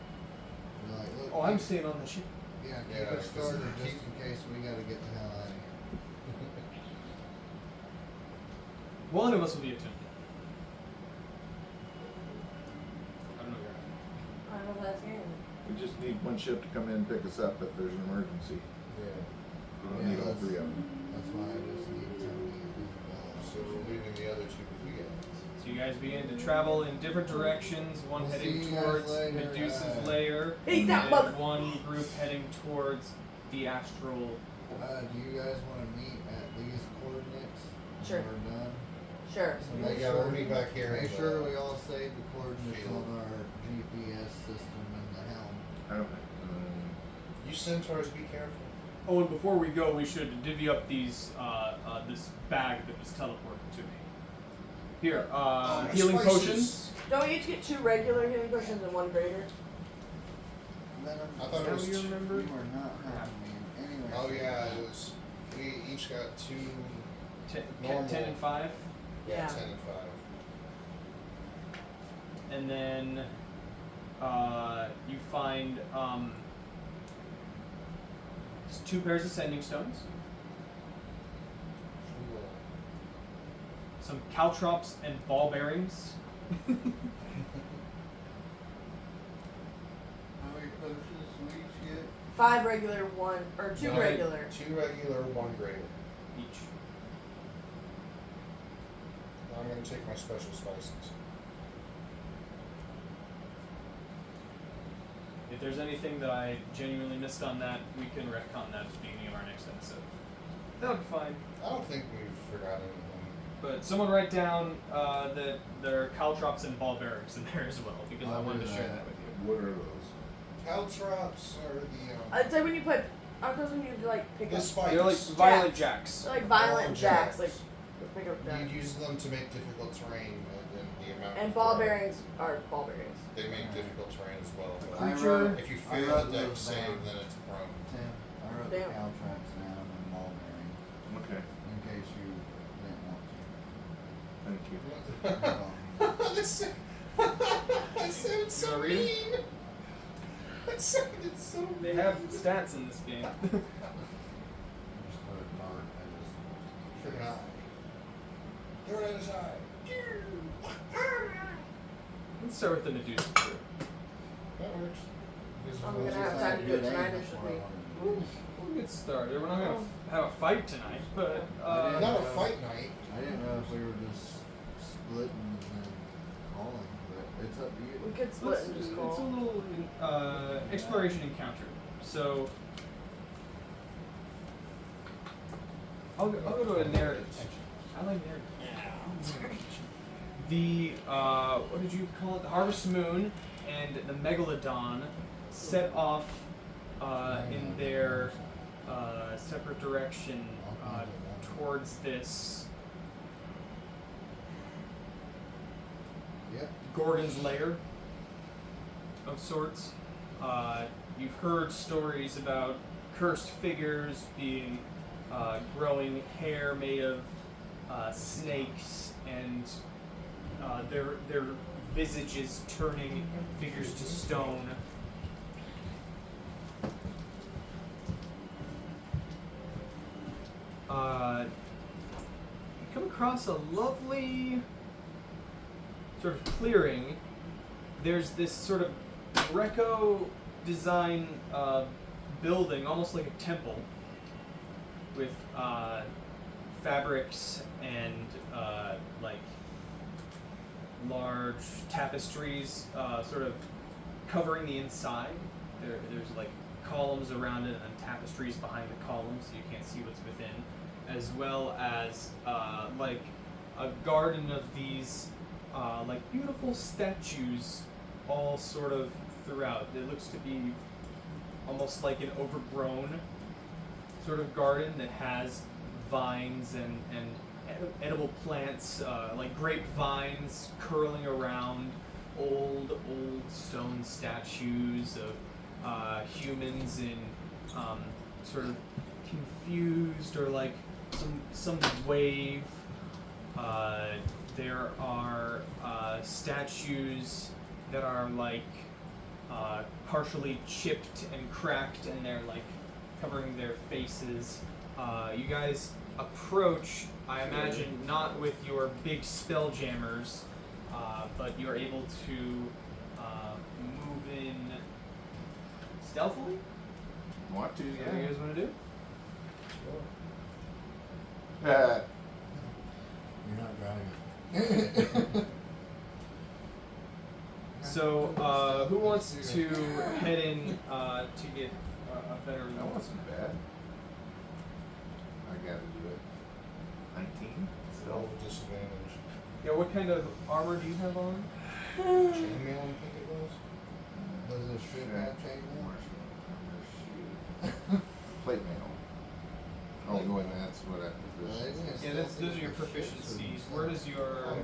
Be like, look, Oh, I'm staying on the ship. yeah, keep Yeah, it started 'cause just in case we gotta get the hell out of here. One of us will be attending. I don't know where. I don't know that's game. We just need one ship to come in and pick us up if there's an emergency. Yeah. We don't need all that's- three of them. That's why I just need Tony and Isabella. So we're leaving the other two with you guys. So you guys begin to travel in different directions. One We'll heading see you guys towards later, Medusa's lair, Peace and out, mother- one group heading towards the astral. Do you guys want to meet at these coordinates? when Sure. We're done. Sure. So Yeah, make yeah, sure, we'll meet back here Make in sure the we all save the coordinates field. on our GPS system in the helm. I don't. You centaurs, be careful. Oh, and before we go, we should divvy up these this bag that was teleported to me. Here, my healing spices. potions. Don't we each get 2 regular healing potions and 1 greater? Venom, I thought Is it that was what you remember? you are not having me in any way. Oh yeah, it was. We each got 2. 10, Normal. 10 and 5. Yeah. 10 and 5. And then you find 2 pairs of sending stones, some caltrops and ball bearings. How many potions we each get? 5 regular, 1 or 2 Nine. regular. 2 regular, 1 greater. Each. Now I'm gonna take my special spices. If there's anything that I genuinely missed on that, we can retcon that at the beginning of our next episode. That would be fine. I don't think we've forgotten anything. But someone write down that there are caltrops and ball bearings in there as well, because I I'll wanted do to share that. that with you. What are those? Caltrops are the I'd say when you put, aren't those when you like pick the up? spikes. They're like violent jacks. They're like violent Ball jacks, jacks. like the pick up You jacks. use them to make difficult terrain, and the amount. And of ball throw. bearings are ball bearings. They make difficult terrain as well. but I Creature- wrote, if you I fail wrote the deck those save, down. then it's prone. Tim, I wrote Damn. the caltraps down and ball bearings Okay, in case you didn't want thank you. to. That sounded so You wanna read mean. That sounded so mean. They have stats in this game. Just put a dart at For his an eye. Throw it at his eye. Let's start with the Medusa crew. That works. I'm gonna have time to do it tonight or should we? We'll get started. We're not gonna have a fight tonight, but Not a fight night. I didn't know if we were just splitting and then calling, but it's up to you. We could split let's, and just it's a call. little exploration encounter. So I'll go to a narrative. I like narrative. The what did you call it? The Harvest Moon and the Megalodon set off in their separate direction towards this Yep. Gorgon's lair of sorts. You've heard stories about cursed figures being growing hair made of snakes and their visages turning figures to stone. You come across a lovely sort of clearing. There's this sort of Greco design building, almost like a temple, with fabrics and like large tapestries sort of covering the inside. There's like columns around it and tapestries behind the columns, so you can't see what's within, as well as like a garden of these like beautiful statues all sort of throughout. It looks to be almost like an overgrown sort of garden that has vines and edible plants, like grapevines curling around old stone statues of humans in sort of confused or like some wave. There are statues that are like partially chipped and cracked, and they're like covering their faces. You guys approach, I imagine, not with your big spell jammers, but you're able to move in stealthily. Want to? Is that what you guys want to do? You're not driving. So, who wants to head in to get a better That wasn't bad. I gotta do it. 19? Roll with disadvantage. Yeah, what kind of armor do you have on? Chainmail, I think it was. Was it straight back chainmail? Plate mail. Oh, no, and that's what I possess. Yeah, those are your proficiencies. Where does your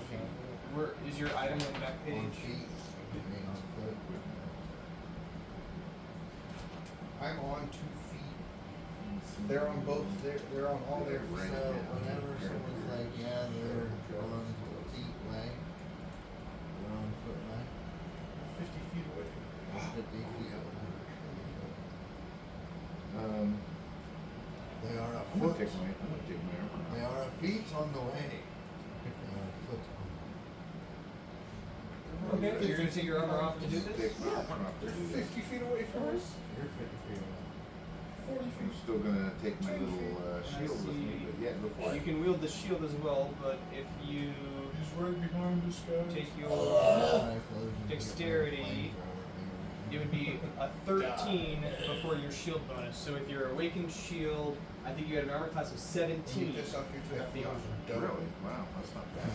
where is your item on the back On page? feet. On foot. I'm on 2 feet. They're on both. They're on all their. So whenever someone's like, yeah, they're on feet way, they're on foot way, 50 feet away. 50 feet. They are a I'm gonna foot. take my armor They off. are a feet on the way. They are a foot on. Okay, you're gonna take your armor off to do this? Take my armor off to do They're this. 50 feet away from us. You're 50 feet away. 40 I'm feet. still gonna take my little I shield with me, see. but yeah, before I You can wield the shield as well, but if you He's right behind us, guys. take your Dexterity. dexterity, it would be a 13 before your shield bonus. So if your awakened shield, I think you had an armor class of When you 17. piss off your That's the Typhlosion, armor. don't. really, wow, that's not bad.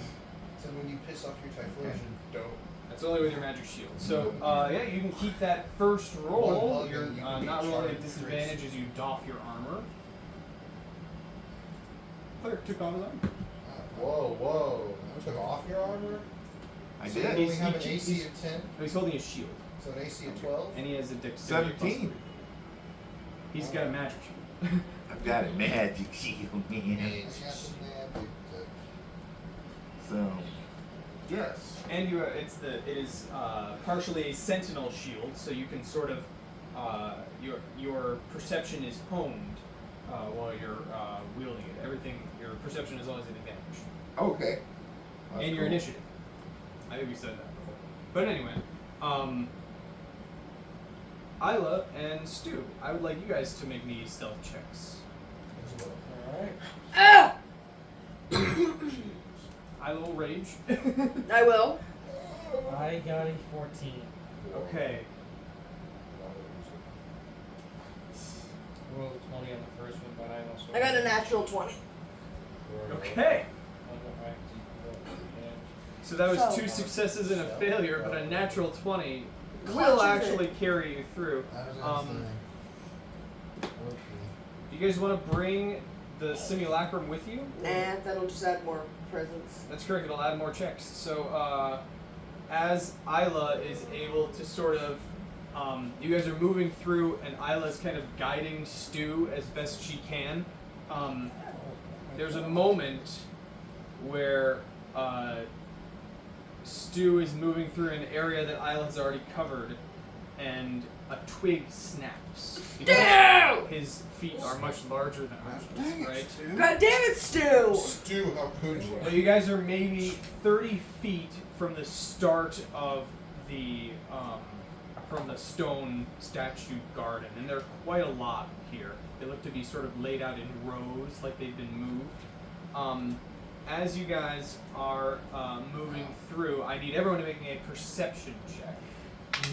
So when you piss off your Typhlosion, don't. That's only with your magic shield. So yeah, you can keep that first roll. One You're bug and you can be not rolling at charged disadvantage as you doff your armor. Cleric took off his armor. Whoa. You took off your armor? I So did. you only He's- have an he- AC he's- of 10? No, he's holding a shield, So an AC of 12? and he has a dexterity plus 17. 3. He's got a magic shield. I've got a magic shield, man. I got some magic touch. So, yes. And it is partially a sentinel shield, so you can sort of your perception is honed while you're wielding it. Everything, your perception is always an advantage, Okay. That's and your cool. initiative. I think we said that before. But anyway, Isla and Stu, I would like you guys to make me stealth checks. Alright. Ah! Isla will rage. I will. I got a 14. Okay. Rolled a 20 on the first one, but I also. I got a natural 20. Okay. I'll go back to roll the damage. So that was So- 2 successes and a failure, but a natural 20 will Clutches actually it. carry you through. I was gonna Um, say. Okay. you guys want to bring the simulacrum with you? And that'll just add more presence. That's correct. It'll add more checks. So as Isla is able to sort of, you guys are moving through, and Isla's kind of guiding Stu as best she can. There's a moment where Stu is moving through an area that Isla's already covered, and a twig snaps. Because his feet are much larger than Dang ours, it, right? Stu. God damn it, Stu! Stu, how could you? Well, you guys are maybe 30 feet from the start of the from the stone statue garden, and there are quite a lot here. They look to be sort of laid out in rows, like they've been moved. As you guys are moving through, I need everyone to make me a perception check.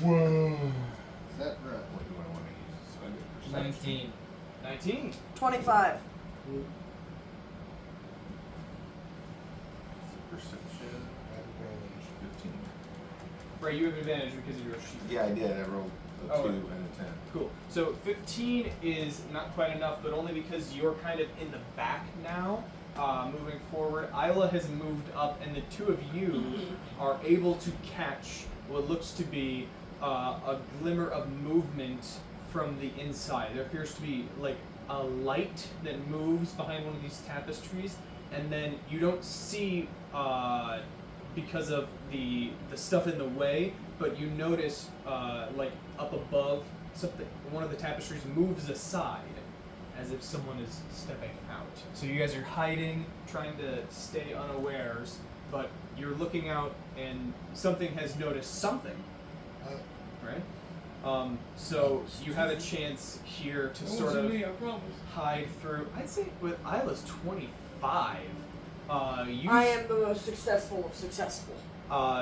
Whoa. Is that right? What do I want to use? So I get perception. 19. 19. 25. Perception. 15. Right, you have advantage because of your sheet. Yeah, I did. I rolled a Oh, 2 right. and a 10. Cool. So 15 is not quite enough, but only because you're kind of in the back now, moving forward. Isla has moved up, and the two of you are able to catch what looks to be a glimmer of movement from the inside. There appears to be like a light that moves behind one of these tapestries, and then you don't see because of the stuff in the way, but you notice like up above something, one of the tapestries moves aside as if someone is stepping out. So you guys are hiding, trying to stay unawares, but you're looking out and something has noticed something, right? So you have a chance here to sort of hide through. I'd say with Isla's 25, you I am the most successful of successful.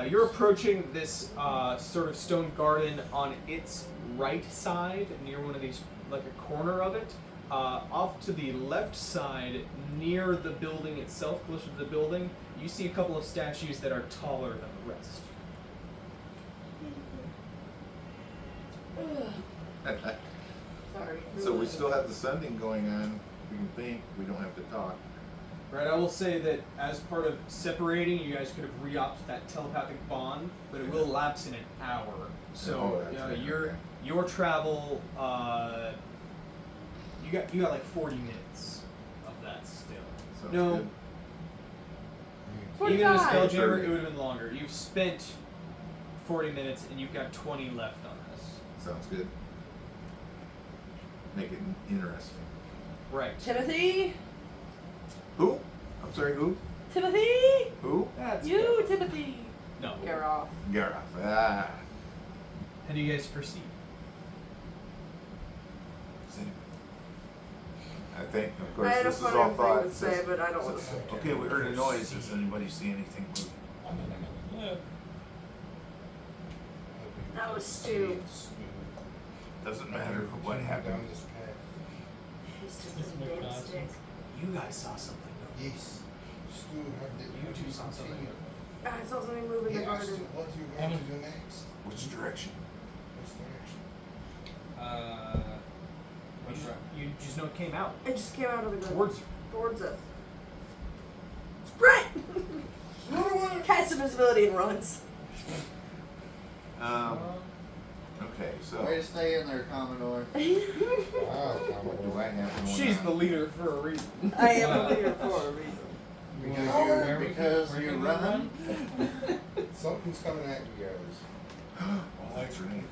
you're approaching this sort of stone garden on its right side, near one of these, like a corner of it. Off to the left side, near the building itself, closer to the building, you see a couple of statues that are taller than the rest. Sorry. So we still have the sending going on. We can think. We don't have to talk. Right, I will say that as part of separating, you guys could have re-upped that telepathic bond, but it will lapse in an hour. So Oh, that's right, your okay. your travel, you got like 40 minutes of that still. Sounds No. good. Even in a 45. Spelljammer, it would have been longer. You've spent 40 minutes and you've got 20 left on this. Sounds good. Make it interesting. Right. Timothy? Who? I'm sorry, who? Timothy? Who? That's You, good. Timothy. No. Garroff. Gareth. Ah. How do you guys proceed? I think, of I course, had a this is funny all thing thought. to say, but I don't want to say it. Okay, we heard a noise. Does anybody see anything moving? That was Stu. Doesn't matter what happened. He's just a damn stick. You guys saw something, though. Yes. Stu, how did You two saw something. I saw something moving in He the asked garden. you what you going to do next. Which direction? Which direction? You just know it came out It just came out of the garden. towards you. Towards us. Sprint! Cast invisibility and runs. Okay, so Way to stay in there, Commodore. what do I have going She's on? the leader for a reason. I am a leader for a reason. Because you run. Something's coming at you guys. Oh, that's right.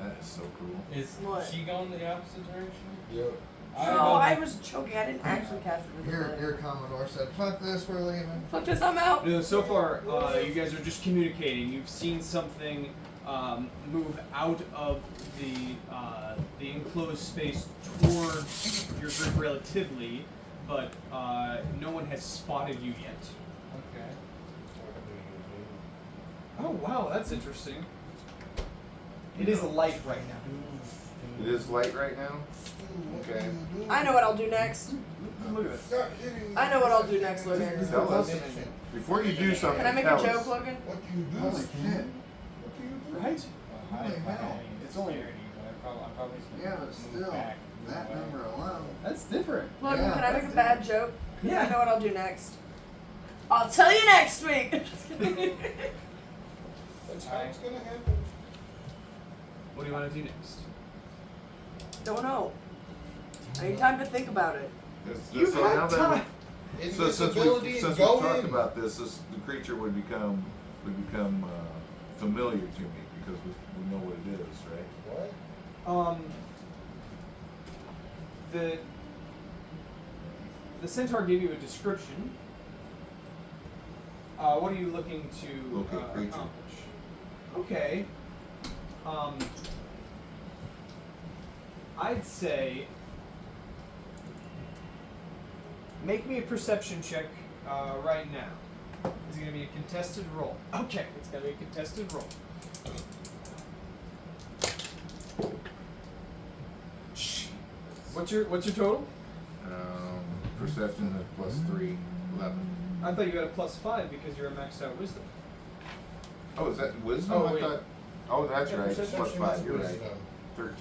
That is so cool. Is What? she going the opposite direction? Yep. No, I was joking. I didn't actually cast invisibility. Your Commodore said, "Fuck this, we're leaving." Fuck this, I'm out. No, so far, you guys are just communicating. You've seen something move out of the enclosed space towards your group relatively, but no one has spotted you yet. Okay. Oh wow, that's interesting. It is light right now. It is light right now. Okay. I know what I'll do next. Look at this. Stop hitting I know what I'll do next, Logan. This is Tell the us. most Before you do something, Can I make tell a joke, us. Logan? What do you do? Holy What shit. do you do? Right? Well, Holy I hell. it's only I'm probably just Yeah, gonna but move still, back, move that away. number alone. That's different. Logan, Yeah, can I make a that's bad joke? 'Cause Yeah. I know what I'll do next. I'll tell you next week. Just kidding. That's how it's gonna happen. What do you want to do next? Don't know. I need time to think about it. You So had now that time. so since we Invisibility and talked go in. about this, the creature would become familiar to me because we know what it is, right? What? The centaur gave you a description. What are you looking to Locate creature. accomplish? Okay. I'd say make me a perception check right now. It's going to be a contested roll. Okay, it's going to be a contested roll. What's your total? Perception is plus 3, 11. I thought you had a +5 because you're a maxed out wisdom. Oh, is that wisdom? Oh, I wait. thought. Oh, that's Yeah, right. It's perception plus is 5. You're right. wisdom. 13.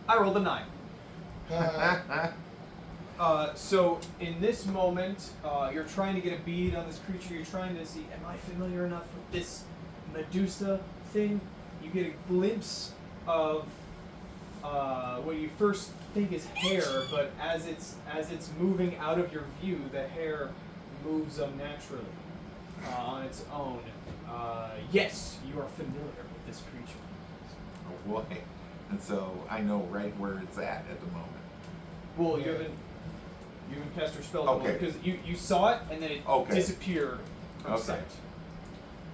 I rolled a 9. Uh, So in this moment, you're trying to get a bead on this creature. You're trying to see, am I familiar enough with this Medusa thing? You get a glimpse of what you first think is hair, but as it's moving out of your view, the hair moves unnaturally on its own. Yes, you are familiar with this creature. Oh boy. And so I know right where it's at the moment. Well, you haven't cast your spell Okay. because you saw it and then it Okay. disappeared from Okay. sight.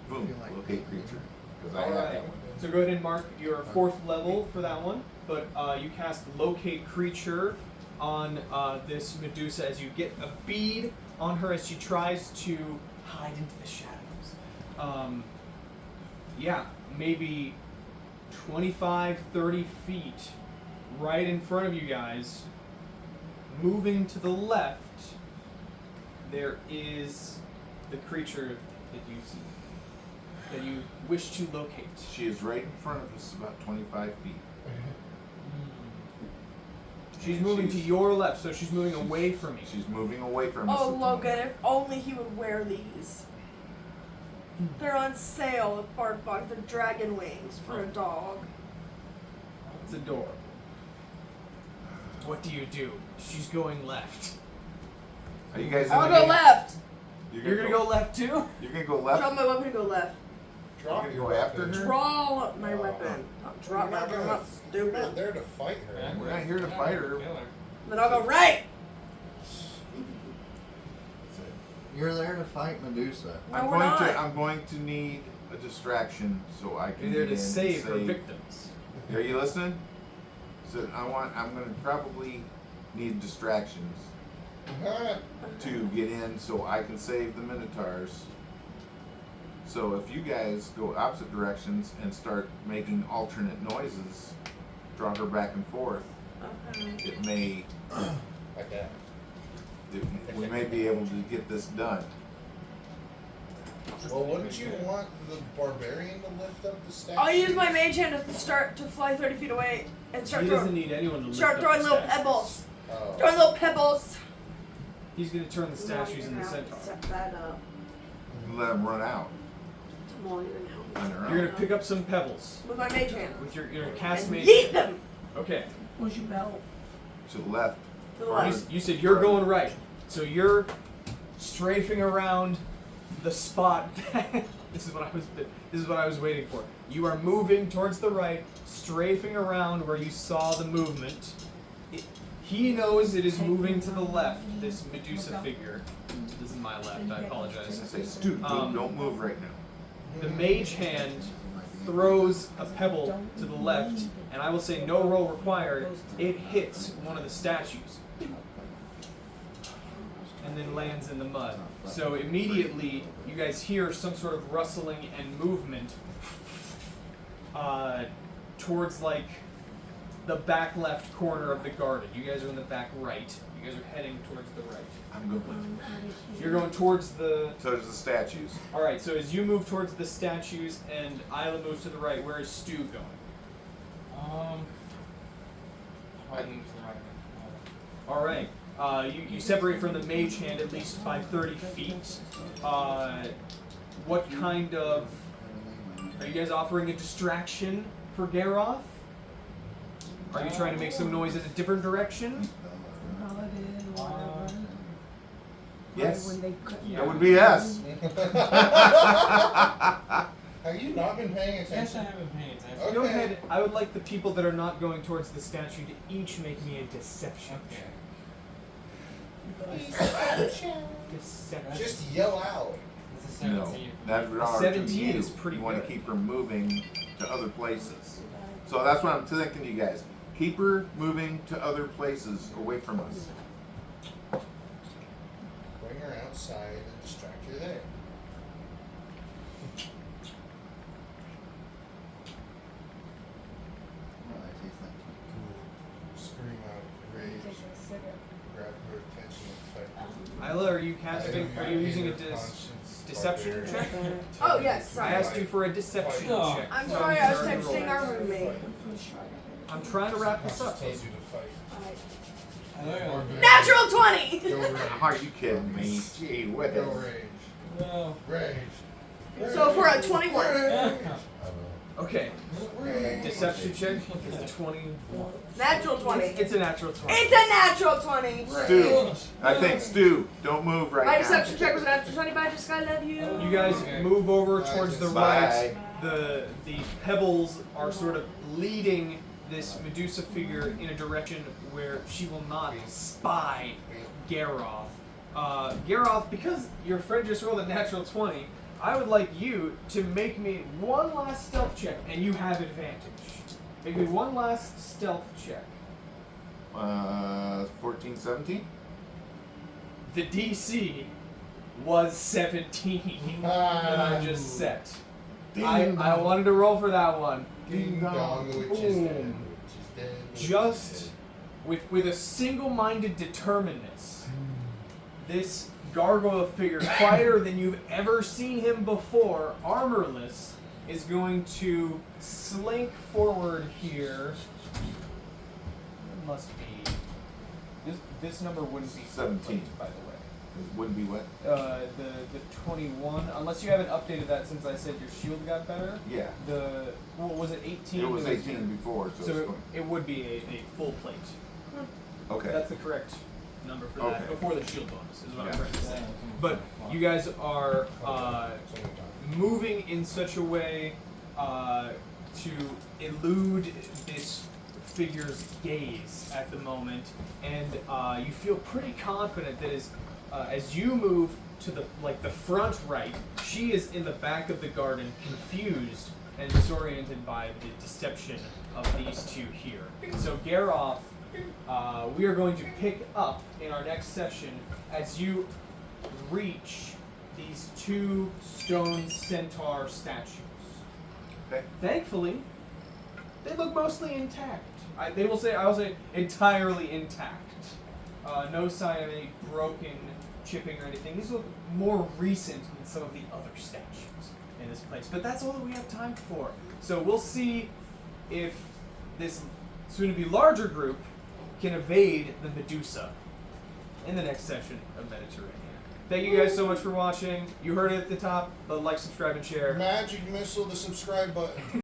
Boom. feel like- Locate creature. Because I All have right. that one. So go ahead and mark your 4th level for that one. But you cast Locate Creature on this Medusa as you get a bead on her as she tries to hide into the shadows. Yeah, maybe 25, 30 feet right in front of you guys. Moving to the left, there is the creature that you see, that you wish to locate. She is right in front of us, about 25 feet. She's moving to your left, so she's moving away from you. She's moving away from us. Oh, at the Logan, moment. if only he would wear these. They're on sale at Bark Box. They're dragon wings for a dog. It's adorable. What do you do? She's going left. Are you guys in I'll the go game? left. You're gonna go left too? You're gonna go Drop left? my weapon and go left. drop You're your gonna go after weapon. her? Draw my weapon. Not drop my weapon. I'm not We're not stupid. there to fight her. We're not here to fight her. Kill her. Then I'll go right. You're there to fight Medusa. No, we're not. I'm going to need a distraction so I can You're there get to in save and her victims. Are you listening? So I'm gonna probably need distractions to get in so I can save the Minotaurs. So if you guys go opposite directions and start making alternate noises, draw her back and forth, Okay. it may Like that. we may be able to get this done. Well, wouldn't you want the barbarian to lift up the statue? I'll use my mage hand to start to fly 30 feet away and start He doesn't throwing, need anyone to lift start up throwing the little statues. pebbles. Oh. Throwing little pebbles. He's gonna turn the statues into centaur. Set that up. Let them run out Tomorrow you're gonna on help their me. You're own. gonna pick up some pebbles With my mage hand. with your cast And mage. yeet them. Okay. Where's your bell? To the left. To the You, left. you said you're going right, so you're strafing around the spot. This is what I was waiting for. You are moving towards the right, strafing around where you saw the movement. He knows it is moving to the left. This Medusa figure. This is my left. I I apologize. say, Stu, don't move right now. The mage hand throws a pebble to the left, and I will say no roll required. It hits one of the statues and then lands in the mud. So immediately you guys hear some sort of rustling and movement towards like the back left corner of the garden. You guys are in the back right. You guys are heading towards the right. I'm going You're going towards the. towards the statues. All right. So as you move towards the statues and Isla moves to the right, where is Stu going? I'll move to the right. All right. You separate from the mage hand at least by 30 feet. What kind of? Are you guys offering a distraction for Garoth? Are you trying to make some noise in a different direction? Yes. When they cut That would be yes. Have you not been paying Yes, attention? I haven't been paying attention. Okay. Go ahead. I would like the people that are not going towards the statue to each make me a deception. Okay. Deception. Just yell out. It's a No, 17. that would are 17 to is pretty You want good. to keep her moving to other places. So that's what I'm thinking, you guys. Keep her moving to other places away from us. Bring her outside and distract her there. Well, I taste that. Scream out, rage, grab her attention and fight. Isla, are you casting? Are you using a deception check? Oh, yes, I sorry. asked you for a deception No. check. I'm so sorry, you I was already texting rolled. our roommate. I'm trying to wrap this up. Tells you to fight. Natural 20! Go rage. Are you kidding me? Gee whiz. Go rage. No. Rage. So for a 21. Okay. Rage. Deception check is a 20. Natural 20. It's a natural 20. It's a natural 20! Stu, I think Stu, don't move right My now. deception check was a natural 20, but I just I love you. You guys move over towards the right. Bye. The pebbles are sort of leading this Medusa figure in a direction where she will not spy Garoth. Garoth, because your friend just rolled a natural 20, I would like you to make me one last stealth check, and you have advantage. Make me one last stealth check. 14, 17? The DC was 17 that I just set. I wanted to roll for that one. Ding dong, the witch is dead. Boom. The witch is dead. the witch is Just dead. with a single-minded determinedness, this gargoyle figure, quieter than you've ever seen him before, armorless, is going to slink forward here. It must be. This number wouldn't be 17. by the way. It wouldn't be what? The 21, unless you haven't updated that since I said your shield got better. Yeah. What was it, 18? It was 18 before, so, So it's it, going. it would be a full plate. Okay. That's the correct number for that, Okay. before the shield bonus, is what Yeah. I'm trying to say. But you guys are moving in such a way to elude this figure's gaze at the moment, and you feel pretty confident that as you move to the front right, she is in the back of the garden, confused and disoriented by the deception of these two here. So Garoth, we are going to pick up in our next session as you reach these two stone centaur statues. Okay. Thankfully, they look mostly intact. I will say entirely intact. No sign of any broken, chipping or anything. These look more recent than some of the other statues in this place. But that's all that we have time for. So we'll see if this soon-to-be larger group can evade the Medusa in the next session of Mediterrania. Thank you guys so much for watching. You heard it at the top. Like, subscribe, and share. Magic missile, the subscribe button.